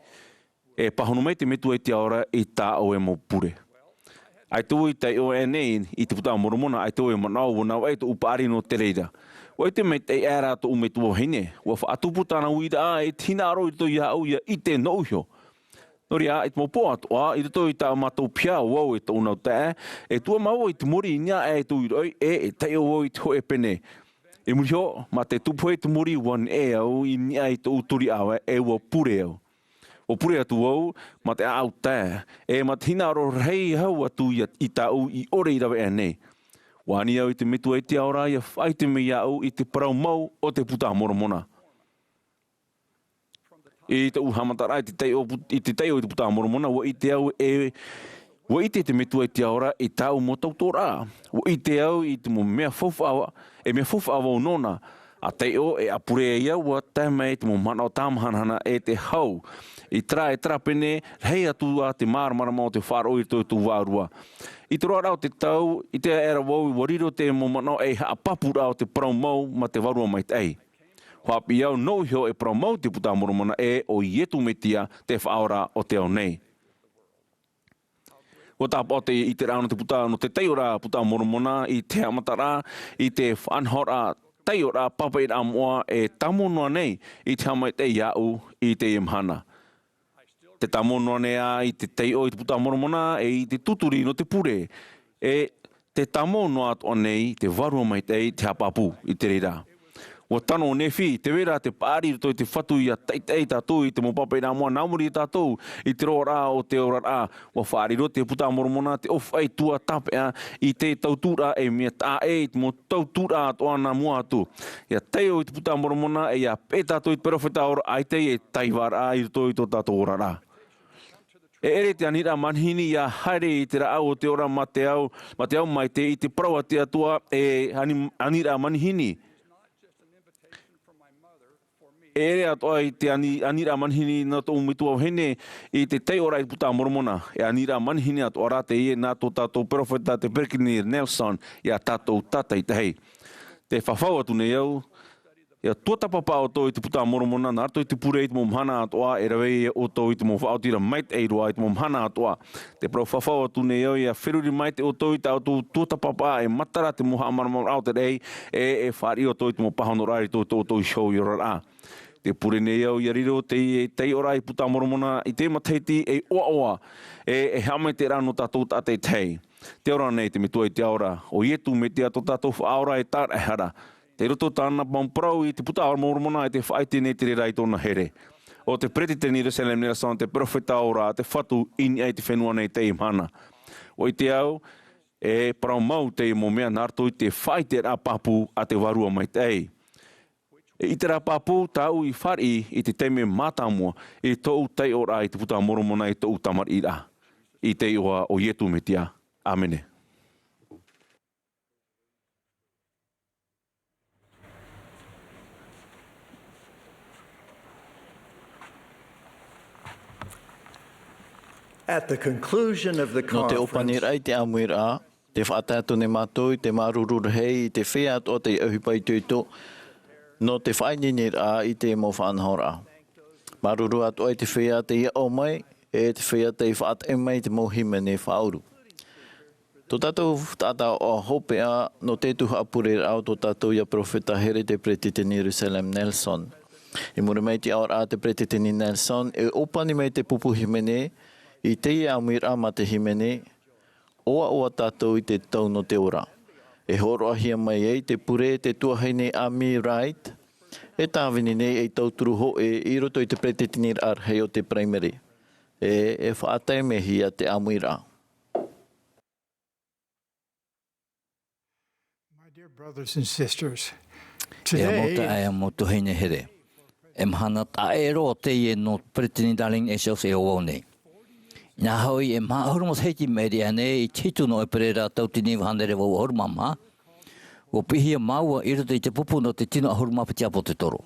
E pahono mai te metua I te aora I tā oe mo pure. Ai tō I tai o e nei I te puta moromona, ai tō e manau wana wai tō upari no te reira. Wai te mei tei ēra tō umetua hine. Wa wha atuputana uira a e tina aro I tō ia au ia I te no uho. Nori a, I te mopo atoa, I te tō I tā mātou pia wau e tō unau tē, e tua mau I te mori nia e tō I roi, e tei o wau I te hoe pene. E muri ho, ma te tupu e te mori wan e au I nia I tō uturi awa e ua pure au. O pure atu wau, ma te au tē, e ma te hina aro rei hau atu I tā u I ore I rawe e nei. Wani au I te metua I te aora, ia whai te mei au I te parau mau o te puta moromona. I te uhamatara I te tei o I te puta moromona, wa I te au wa I te metua I te aora I tau mo tautora. Wa I te au I te mo mea fofawa, e mea fofawa o nona. A tei o e apure ia wa tēmei te mo mana o tāmahanana e te hau. I tra pene, hei atu a te māramarama o te whāro I tō wārua. I te roa rao te tau, I te era wau I wariro te mo mana e haapapura o te parau mau ma te warua mai tei. Hapi au no hio e promau te puta moromona e o ietu metia te whaora o te au nei. O tā pote I te rāno te puta no te teiora puta moromona I te amatara, I te whanhora teiora papa I amoa e tamonoa nei I te hamai te iau I te imhana. Te tamonoa nei a I te teio I te puta moromona e I te tuturi no te pure. E te tamonoa atoa nei te warua mai te hapapu I te reira. O tano nefi, te wera te pāri to I te whatu I a teitei tātou I te mopapa I rā mua naumuri tātou I te roa rā o te ora rā. O whāriro te puta moromona te ofai tua tapea I te tautura e mea tā e I te mo tautura atoa nā mua atu. Ia teo I te puta moromona e a pē tātou I te perofeta ora ai te e taiwara I to I to tātou ora rā. E ere te anira manhini ia haere I te rā o te ora ma te au mai te I te praua te atua e anira manhini. E ere atoa I te anira manhini nā tō umitu au hene I te tei ora I puta moromona. E anira manhini atoa rā te ie nā tō tātou perofeta te Berkiner Nelson I a tātou tata I te hei. Te whawhau atu nei au. Ia tuata papa o tō I te puta moromona nā tō I te pure I te momhana atoa e rawe o tō I te mowhaotira mait eiroa I te momhana atoa. Te prau whawhau atu nei au ia whiruri maite o tō I te auto tuata papa e matara te moha amaramam au te rei e whari o tō I te mopahonorari tō I show I ora rā. Te pure nei au ia riro te tei ora I puta moromona I te mateiti e oa e hamai te rā no tātou tātei tei. Te ora nei te metua I te aora o ietu me te ato tātou whaora e tāra e hara. Te roto tāna pamprau I te puta moromona I te whaite nei te rera I tōna here. O te pretiteni Jerusalem Nelson te profeta ora te whatu ini ai te whenua nei te imhana. O I te au e parau mau te mo mea narto I te whaite rā papu a te warua mai tei. E I te rā papu tau I whari I te teime mātamua I tōu tei ora I te puta moromona I tōu tamar I rā. I te iwa o ietu me tia. Amene. At the conclusion of the No te opani conference, rai te Āmuira'a, te whaatatu ne mātou I te marururu hei I te whea o te auhipai tuito, no te whainini rā I te mo whanhora. Maruru atu ai te whea te ia o mai, e te whea te whaat e mai te mohime ne whauru. Tō tātou tātā o hopea no te tuha apure rā tō tātou ia profeta here te pretiteni Jerusalem Nelson. I mure mai te aora te pretiteni Nelson, e opani mai te pupu himene, I te Āmuira'a ma te himene, oa tātou I te tau no te ora. E horo ahia mai ei te pure te tuahaine Āmuira'a rahi, e tāwini nei ei tauturu ho I roto I te pretiteni ar hei o te primary. E whaatai mehia te Āmuira'a. Dear brothers and sisters, today, moto hine here. Hana taero te no pretini darling esos e one. Na hoi hormos heki mediane chitu no Ēperēra tautini handere vo hormama. O pihi maua irto te pupu no te tino horma pitiapo te toro.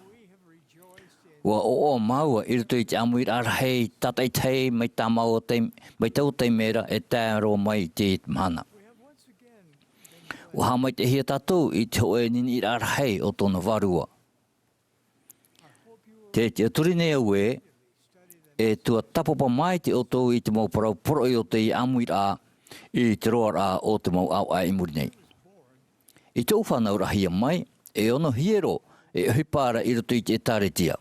O maua irto te Āmuira'a rahi tatai tei mai tamau te mai tau te mera e taro mai te mana. O hamai te hia tatou I te oe nini ira'a rahi o tona varua. Te turine aue e tua tapopa mai te oto I te mau parau poro I o te Āmuira'a I te roara o te mau au ai muri nei. I te whanau rahia mai e ono hiero e Ēperēra I roto I te Ēperēra.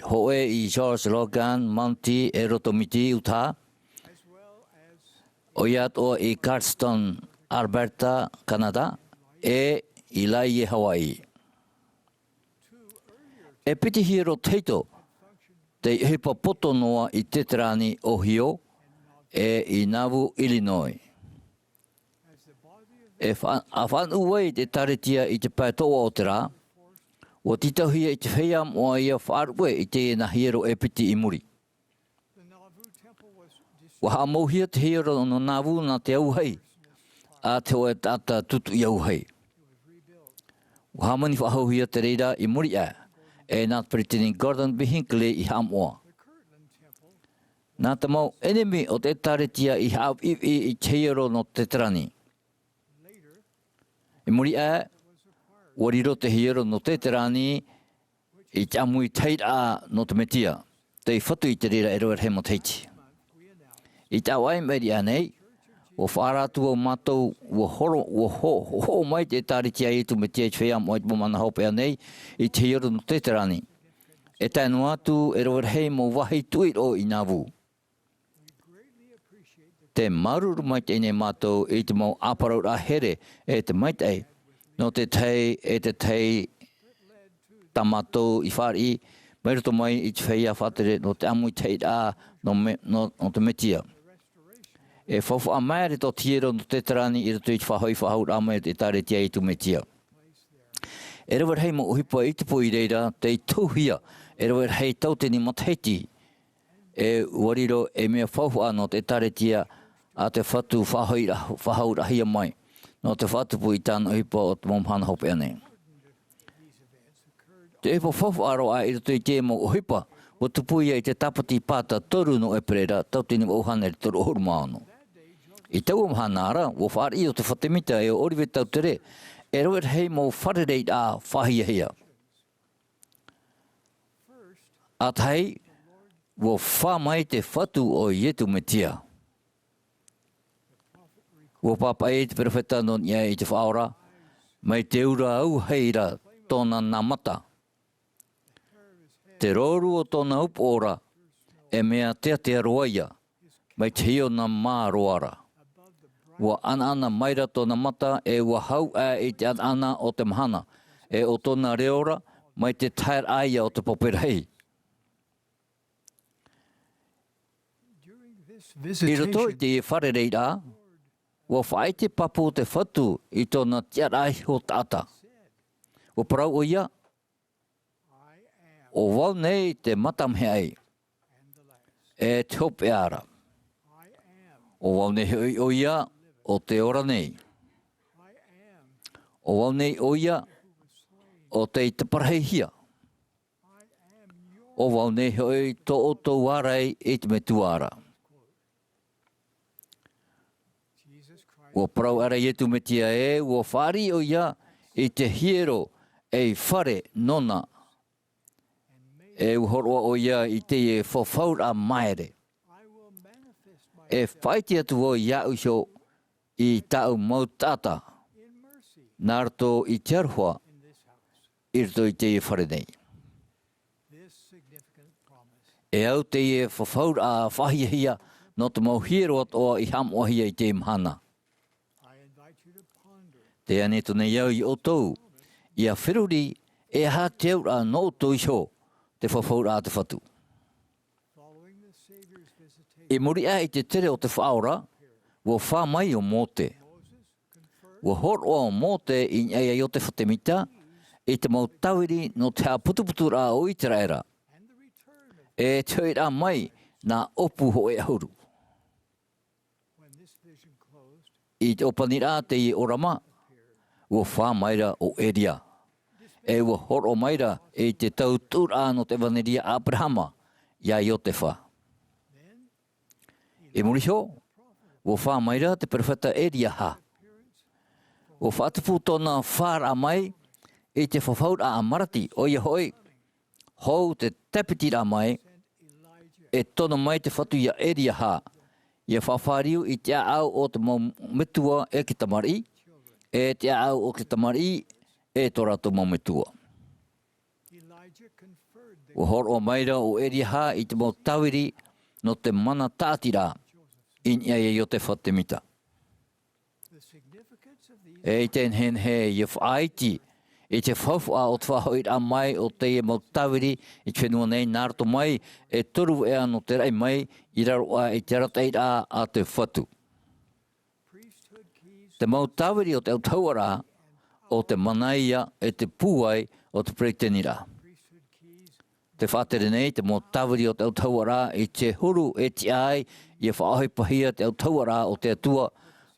Hoe I George Logan, Mounty e roto miti uta. O iat o I Cardston, Alberta, Canada, e I Laie, Hawaii. E piti hiero teito, te hipa poto noa I Teterani, Ohio, e I Nauvoo, Illinois. E whan uwei te taretia I te paetoa o te rā, o titauhia I te whea moa ia whaarue I te ena hiero e piti I muri. Waha mauhia te hiero no Nauvoo na te auhei, a te oe tata tutu I auhei. Waha mani whahauhia te reira I muri e nā Pretini Gordon B. Hinckley I Hamoa. Nā te mau enemi o te taretia I hau I te hiero no te terani. I muri wariro te hiero no te terani I te amui teira no te metia, te whatu I te reira e roer he mo teiti. I te awai meri anei, o whaaratu o mātou, o ho mai te tāritia I tu metia I te whea mo I te momana hope anei, I te hiero no te terani. E tainu atu e roer he mo wahi tuiro I Nauvoo. Te maruru mai te ine mātou I te mau Āmuira'a here e te maitei, no te tei e te tei tamatou I whari, mai roto mai I te whea whatere no te amui teira no te metia. E whawha a maere to tiero no te terani I roto I te whahoi whahaur a mai te taretia I tu metia. E rewar hei mo uhipa I te po I reira, te I tūhia, e rewar hei tauteni mataheti, e wariro e mea whawha no te taretia a te whatu whahaur ahia mai, no te whatu po I tāna uhipa o te momhana hope anei. Te epo whawha aro a I roto I te mo uhipa, o tupuia I te tapati pāta toru no Ēperēra, tauteni mo uhana I toru ohurumaono. I tau mhanara, o whaari o te whatemita e o oriwe tau tere, e roer hei mo wharerei a whahia hea. A tai, o whamai te whatu o ietu metia. O papa e te perwheta no nia I te whaora, mai te ura au heira tōna namata. Te roru o tōna upora, e mea te roia, mai te hio na mā roara. Wa ana maira tōna mata e wa hau I te ana o te mahana, e o tōna reora mai te tair aia o te poperei. I roto I te wharerei rā, wa whai te papu te whatu I tōna tiarai o tata. O parau o ia, o wau nei te matamheai, e te Ēperēra. O wau nei o ia, o te ora nei. O wau nei o ia, o te parahihia. O wau nei hoi to o tō warai I te metuara. O parau ara ietu metia e, o whari o ia I te hiero e whare nona. E uhoroa o ia I te e whawhaur a maere. E whaiti atu o ia uho I tau mautata. Nārto I te arhua, I roto I te e whare nei. E au te e whawhaur a whahihia no te mau hiero atoa I hamohia I te mhana. Te aneto nei au I otou, I a whiruri e ha te aura no to iho te whawhaur a te whatu. E muri a I te tere o te whaora, wo wha mai o mote. Ua horo mō te i ai o te whatemita, i te mau tawiri no te a putuputu rā o Ēperēra. E tui rā mai nā opu ho e ahuru. I te opani rā te i orama, ua whā maira o Eria. E ua horo maira e te tau tūrā no te waneria Ābrahama, ia i o te whā. E muriho, ua whā maira te perwhata Eria ha. Ua whātupu tōna whāra mai, i te whawhaura a marati o ia hoi, hou te tapiti rā mai, e tono mai te whatu ia Eria ha. Ia whawhariu i te au o te maumetua e ki tamari, e te au o ki tamari e tō rātou maumetua. Ua horo maira o Eria ha i te mau tawiri no te mana tātira i ai o te whatemita. E ten hen he i whaiti, i te whawha o te whahoir a mai o te mau tawiri i te whenua nei nārto mai e toru e ano te rei mai i raro a i te rataira a te whatu. Te mau tawiri o te autauara o te manaia e te pūai o te pretenira. Te whātere nei te mau tawiri o te autauara i te huru e te ai i whaahoi pahia te autauara o te atua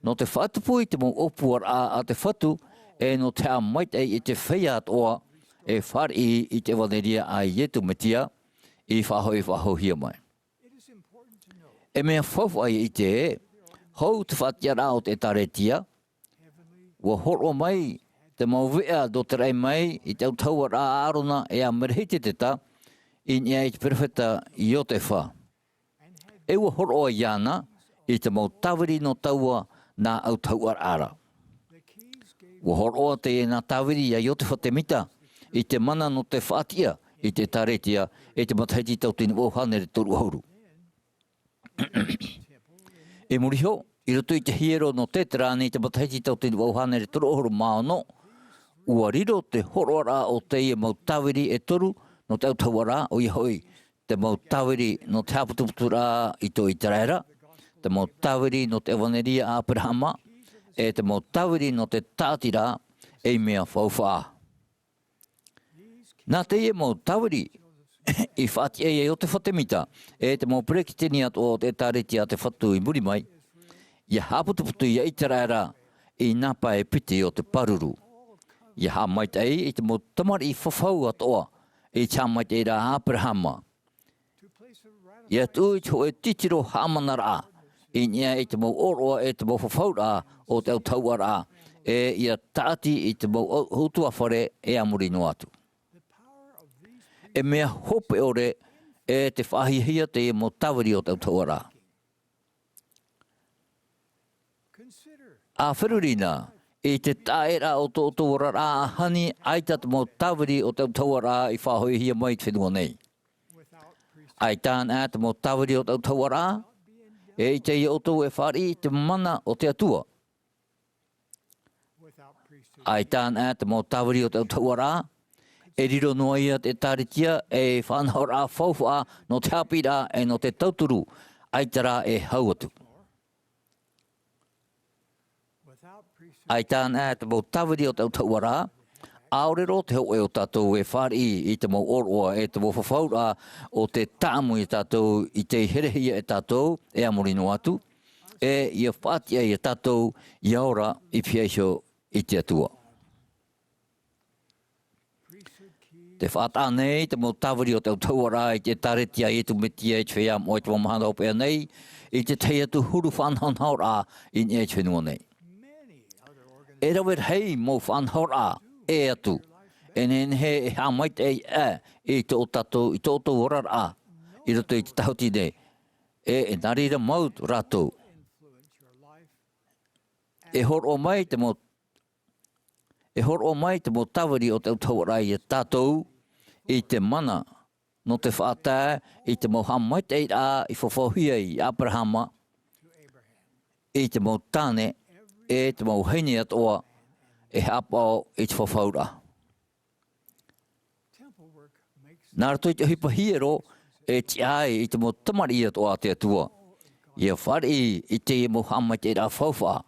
no te whātupu i te mau opuara a te whatu e no te amaite i te whea atoa e whari i te waneria a ietu metia i whahohia mai. E mea whawhai i te hou te whatiara o te taretia, ua horo mai te mau wea do te rei mai i te autauara arona e a merehite te ta i nia i te perwheta i o te wha. E ua horo a iana i te mau tawiri no taua nā autauara ara. Ua horoa te e nā tāwiri a i o te whatemita, i te mana no te whātia, i te taretia, e te mataiti tau tini o hanere toru hauru. E muriho, i roto i te hiero no te terani, i te mataiti tau tini o hanere toru hauru maono, ua riro te horoara o te i mau tāwiri e toru, no te autauara o i hoi, te mau tāwiri no te haputuputura i tō Ēperēra, te mau tāwiri no te waneria Ābrahama, e te mau tawiri no te tātira e mea whauwha. Nā te e mau tawiri i whati e o te whatemita, e te mau prekitini ato o te tareti a te whatu i muri mai, ia haputuputu i Ēperēra i napa e piti o te paruru. Ia ha maitei i te mau tamari i whawhau atoa i tā maitei rā Ābrahama. Ia tū i te hoe titiro hamanara i nia i te mau oroa e te mau whawhaura o te autauara e ia tāti i te mau hutua whare e amuri no atu. E mea hope ore e te whahihia te mau tawiri o te autauara. A wherurina i te taera o tō tōra rā hani aita te mau tawiri o te autauara i whahihia mai te whenua nei. Aitāna te mau tawiri o te autauara e i te i oto e whari te mana o te atua. Ai tāna te mau tawiri o te autauara, e riro noa ia te tāritia e whanhora whauwha no te hapira e no te tauturu, ai tara e hauatu. Ai tāna te mau tawiri o te autauara, aorero te ho e o tātou e whari i te mau oroa e te mau whawhaura o te tāmu i tātou i te herehia e tātou e amuri no atu, e ia whātia i tātou i aora i piaisho i te atua. Te whātā nei te mau tawiri o te autauara i te taretia i tu metia i te whea mo i te mamahana o pēr nei, i te teia tu huru whanhaura i nia i te whenua nei. E rawet hei mo whanhaura e atu, e he e hamaite e tō tatou, i tō orar a, i roto i te tahuti nei, e narira mau rātou. E horo mai te mo tawiri o te autauara i tātou, i te mana, no te whātā, i te mo hamaite a, i whawhauhia i Ābrahama, i te mo tāne, e te mo heini atoa, e hapao i te whawhaura. Nā rato i te hipahiero e te ai i te mo tamari atoa te atua. Ia whari i te mo hamaite rā whawha.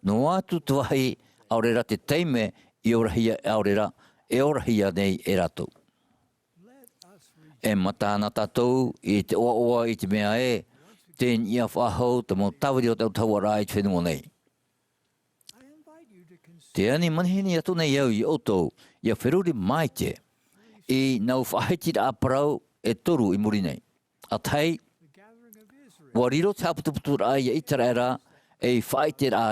No atu tuahi Āmuira'a te teime I orahia Āmuira'a e orahia nei e ratou. E matana tātou I te oa I te mea ten ia whahau te mo tawari o te tauara I te whenua nei. Te ani manihini atu nei au I otou ia wheruri mai te I nau whahitira a parau e toru I muri nei. A tai, wa riro te haputuputura ai Ēperēra e whaitira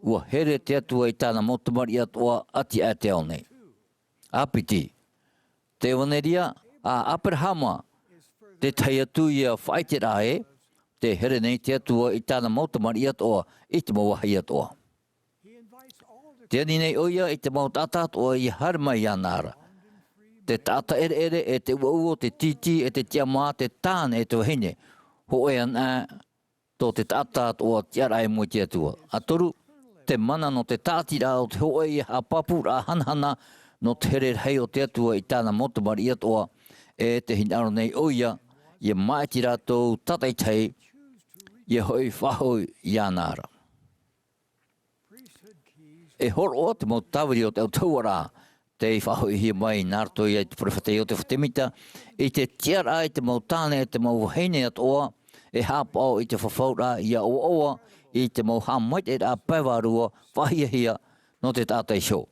ua here te atua I tāna motamari atua ati a te ao nei. Apiti, te waneria a Āperēra te tai atu ia whaitira te here nei te atua I tāna motamari atua I te mawahai atua. Te ani nei oia I te mau tata atua I harmai anara. Te tata ere e te uo te titi e te tiama te tāne e te wahine. Ho e ana tō te tata atua tiara e mui te atua. A toru, te mana no te tātira o te hoe I ha papura hanhana no te here hei o te atua I tāna motamari atua e te hinaro nei oia I mai ti rātou tatai tei I hoi whahoi I anara. E horo o te mau tawiri o te autauara te whahoi hi mai nārto I te prewhatei o te whatemita I te tiara I te mau tāne e te mau heine atoa e hapao I te whawhaura I a oa I te mau hamait e rā paiwarua whahiahia no te tātai show.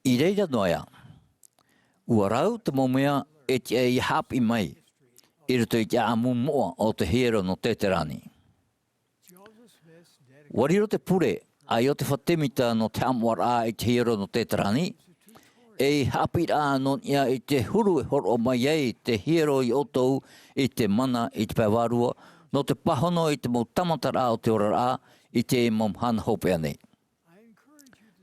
I reira noia, ua rau te mau mea e te I hapi mai I ruto I te amu moa o te hero no te terani. Wariro te pure ai o te whatemita no te Āmuira'a I te hero no te terani, e hapi rā non ia I te huru e horo mai ei te hero I otou I te mana I te paiwarua, no te pahono I te mau tamatara o te orara I te mau hana hopea nei.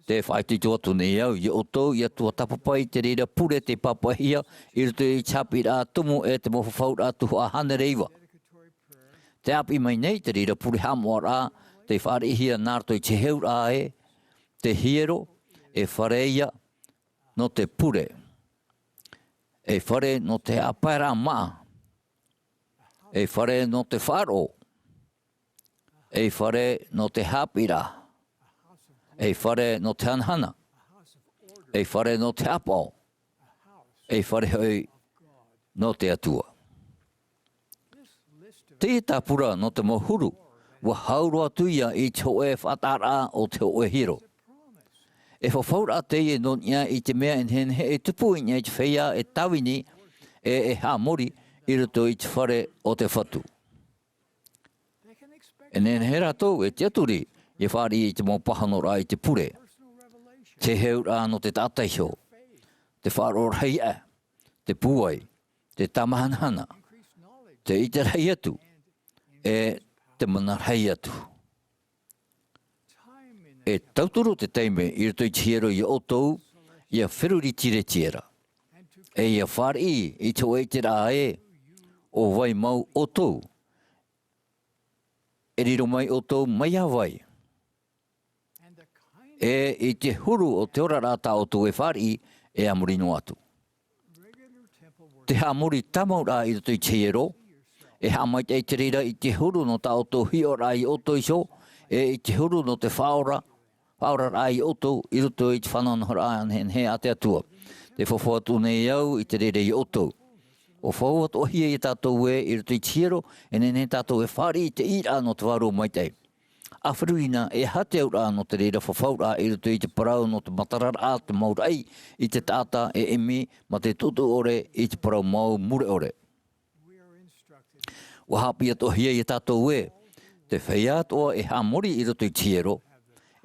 Te whaiti tua tu nei au I otou I atua tapapai te reira pure te papahia I ruto I chapi rā tumu e te mau whawhaura tuhu a hane reiwa. Te api mai nei te reira pure Āmuira'a te whaarihia nārto I te heura te hiero e whareia no te pure. E whare no te apaira maa. E whare no te wharo. E whare no te hapira. E whare no te anhana. E whare no te apao. E whare hoi no te atua. Te tāpura no te mohuru. Wa haurua tuia I te hoe whatara o te hoe hiro. E whawhaura te e non ia I te mea en he e tupu I te whea e tawini e hāmori I ruto I te whare o te whatu. E nen he ratou e te aturi e whari I te mō pahanora I te pure. Te heura no te tātaihio, te wharorai te puai, te tamahanhana, te iterei atu, e te manarhei atu. E tauturu te teime I ruto I te hero I otou I a whiruri tire tiera. E I a whari I te oe te rā o vai mau otou. E riro mai otou mai a vai. E I te huru o te ora rata o tu e whari e amurino atu. Te hamuri tamau rā I ruto I te hero, e hamai te reira I te huru no ta o tō hio rā I oto iso, e I te huru no te whaora rā I oto I ruto I te whanano rā he a te atua. Te whawhatu nei au I te reira I oto. O whauat o hia I tātou e I ruto I te hero, e nene tātou e whari I te ira no te waro mai tei. A whiruina e hate au rā no te reira whawhaura I ruto I te parau no te matarara te maurai I te tāta e emi ma te tutu ore I te parau mau mure ore. Wa hapi ato hia I tātou e, te whea atoa e hāmori I ruto I te hero,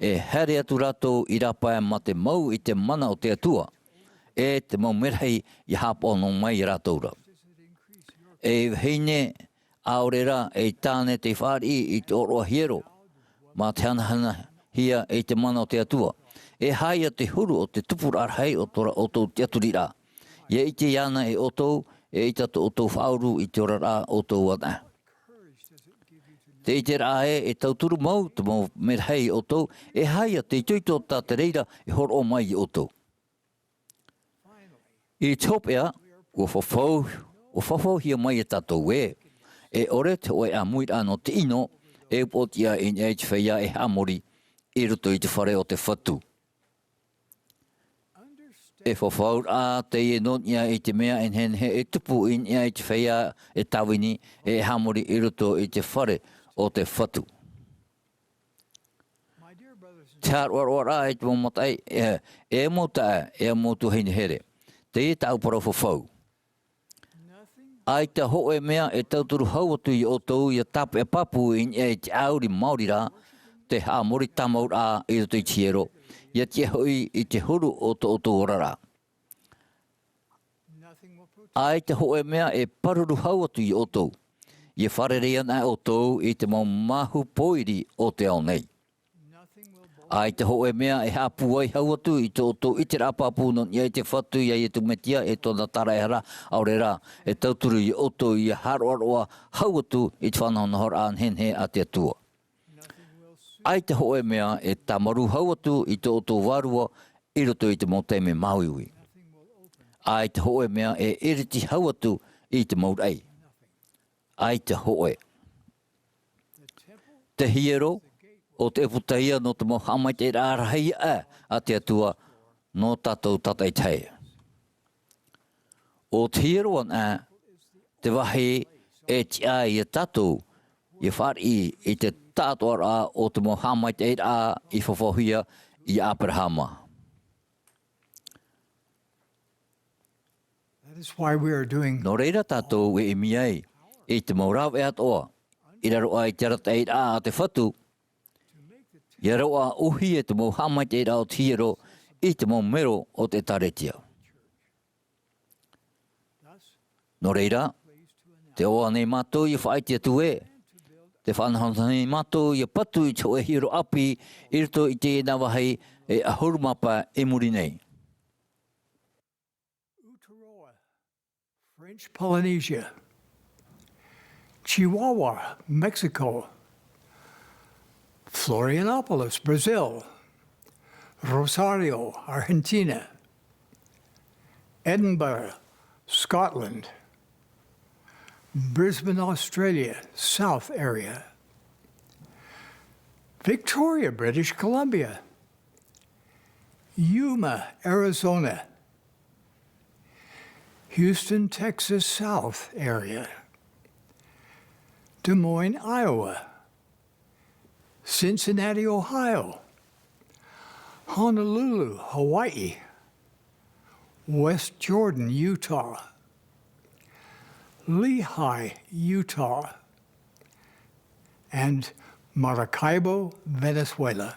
e here atu rātou I rāpae ma te mau I te mana o te atua, e te mau merhei I hāpao no mai rātou ra. E heine Āmuira'a e tāne te whari I te oroa hiero, ma te anahana hia e te mana o te atua, e haia te huru o te tupura arhei o tora o tō te aturi rā. Ia I te iana e otou, e I tato o tō whauru I te ora rā o tō wana. Te I te rā e tauturu mau, te mau merhei o tō, e haia te tuito tā te reira e horo o mai I o tō. I te hopea, o whawhau hia mai e tātou e ore te oe Āmuira'a no te ino, e upotia I te whea e hamori, i roto i te whare o te whatu. E whawhaur a te e non ia i te mea en hen he e tupu in ia i te whaia e tawini e hamori i roto i te whare o te whatu. Te ar a e te momatai e mota e motu heini here. Te e tau para whawhau. Ai te ho e mea e tauturu hau atu i o tau i a tapu e papu in ia i te auri Māori rā te hamori tamaur a i roto i tiero. Ia te hoi i te huru o to orara. Ai te hoe mea e paruru hau atu i o tau. Ia wharere ana o tau i te mau mahu poiri o te ao nei. Ai te hoe mea e hapu ai hau atu i te o tau i te rapapu non ia i te whatu ia i te metia e tōna tara e hara aurera e tauturu i o tau i a haroaroa hau atu i te whanahonahora an henhe a te atua. Ai te hoe mea e tamaru hau atu i te o tau warua i roto i te moteme mauiwi. Ai te hoe mea e iriti hau atu i te maurei. Ai te hoe. Te hiero o te eputaia no te mohamai te Āmuira'a rahi a te atua no tātou tatai tei. O te hiero an te wahi e tia i a tātou i whari i te tātoara o te mohamai te i whawhia i Ēperēra. That is why we are doing No reira tātou e miai i te maurau e atoa i raro ai te rata a te whatu. I raro a uhi e te mohamai te o tiero i te mau mero o te taretia. No reira, te oa nei mātou i whaiti atu e. Te whanahontanei mātou i patu i te oe hiro api i rito i te nawahei e ahurumapa e muri nei. Ēperēra, French Polynesia, Chihuahua, Mexico, Florianópolis, Brazil, Rosario, Argentina, Edinburgh, Scotland, Brisbane, Australia, South area, Victoria, British Columbia, Yuma, Arizona, Houston, Texas, South area, Des Moines, Iowa, Cincinnati, Ohio, Honolulu, Hawaii, West Jordan, Utah, Lehi, Utah, and Maracaibo, Venezuela.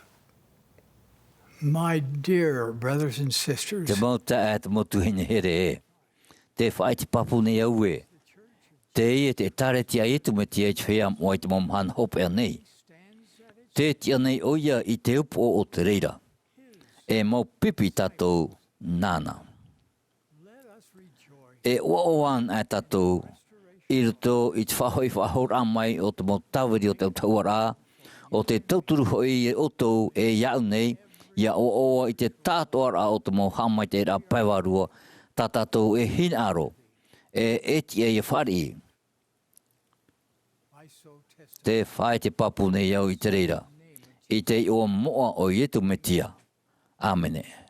My dear brothers and sisters, Te mauta te motu hine here e. Te whaiti papu nei au e. Te e te taretia e tu me te e te whea mo i te momhan hope nei. Te tia nei oia i te upo o te reira. E mau pipi tātou nāna. E oan a tātou i roto i te whahoi whahor amai o te mau tawiri o te tauara, o te tauturu hoi e otou e iau nei, ia oa i te tātoara o te mau hamai te ra paiwarua, tā tātou e hinaro, e eti e whari. Te whai te papu nei au i te reira, i te o moa o ietu metia. Āmene.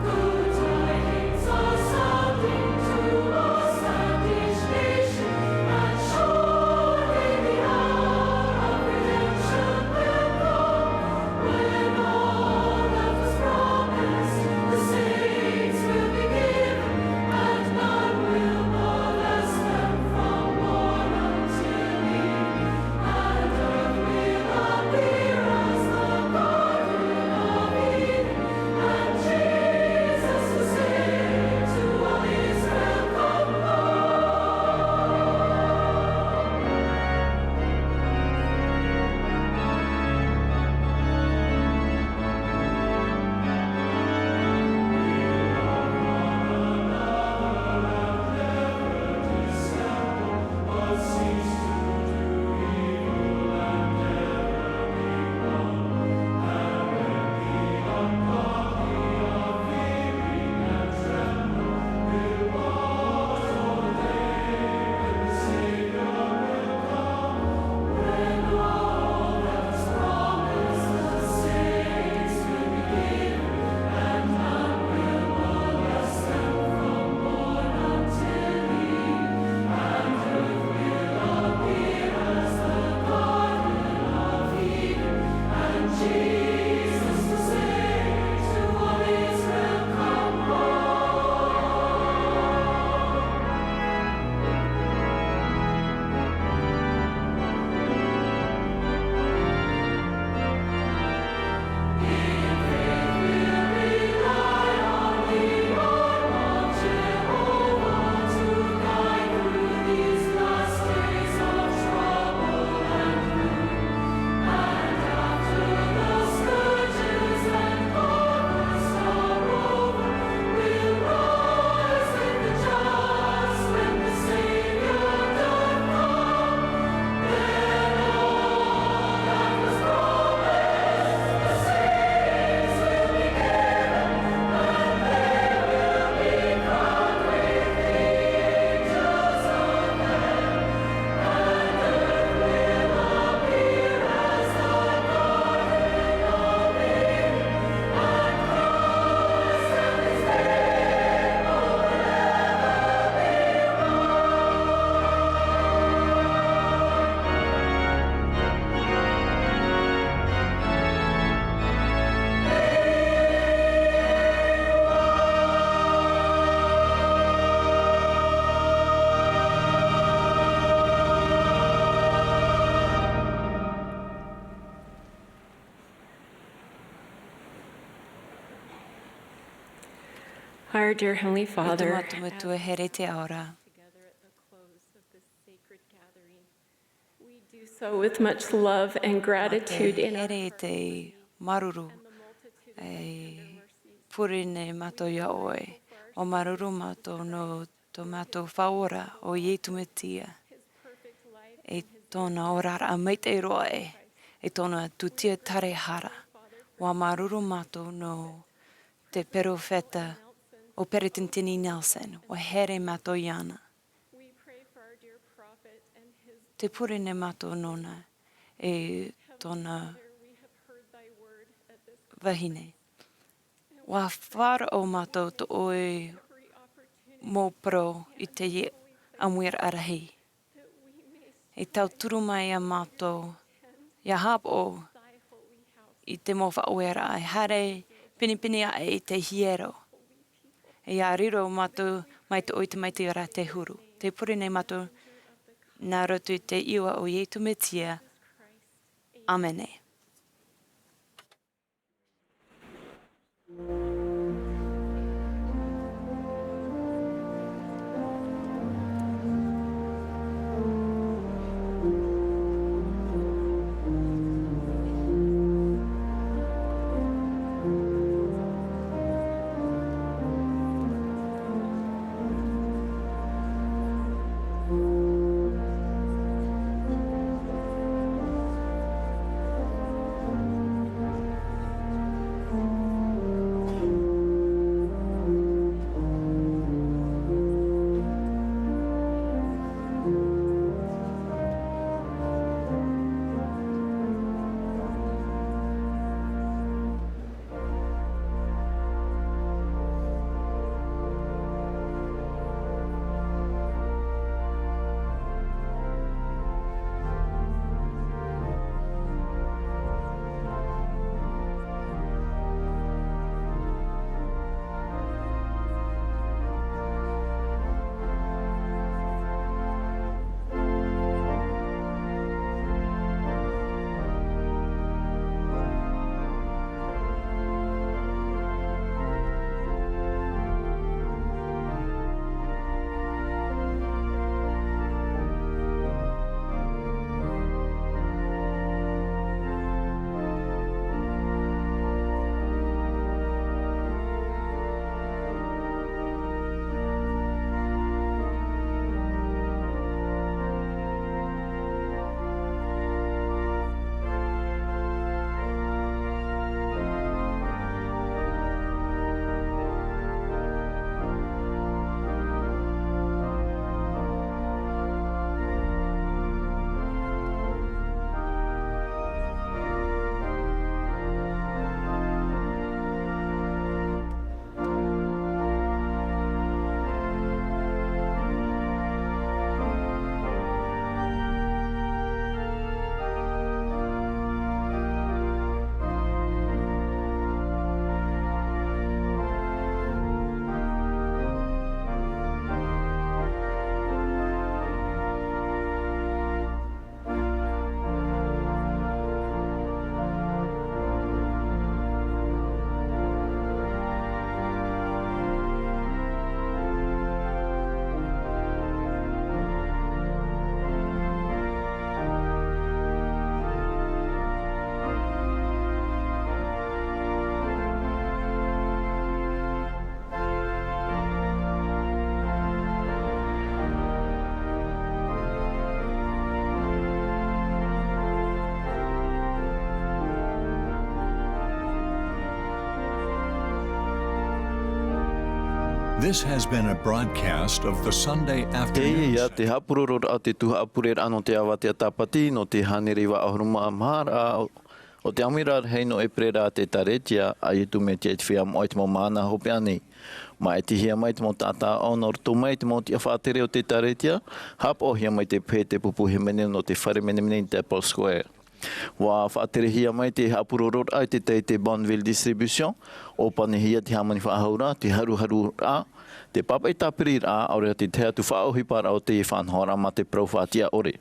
Good Our dear Heavenly I Father, tō matumatua here te aora. together at the close of this sacred gathering, we do so with much love and gratitude in our Here te maruru e purine mato ia oe. O maruru mato no tō mato whaora o ie tumitia. E tōna orara mai te roa e tōna tutia tare hara. Wa maruru mato no te perofeta o Peretintini Nelson, wa here mato iana. Te purine mato nona e tōna wahine. Wa whara o mato to oe mō pro i te ie Āmuira'a rahi. E tau turu mai a mato ia hapo i te mō whaoera ai hare pinipini a e te hiero. E a riro mato mai te oita mai te ora te huru. Te purine mato nā rotu te iwa o Ietu Metia. Amene. This has been a broadcast of the Sunday Te afternoon. ia te hapuroro a te tuha Ēperēra ano te Avatea tapati no te Āmuira'a rahi o te Āmuira'a rahi no Ēperēra te taretia a Ietu Metia te whia mo te mo mana hope ani. Ma e tihia mai te mo tata honor tu mai te mo te whaatere o te taretia, hap o hia mai te pē te pupu he mene no te whare mene mene te Apple Square. Wa whaatere hia mai te hapuroro ai te Bonneville Distribution, o pane hia te hamani whaahura, te haru a, te papai tapiri a, ore te te atu whaohi para o te whanhora ma te profātia ore.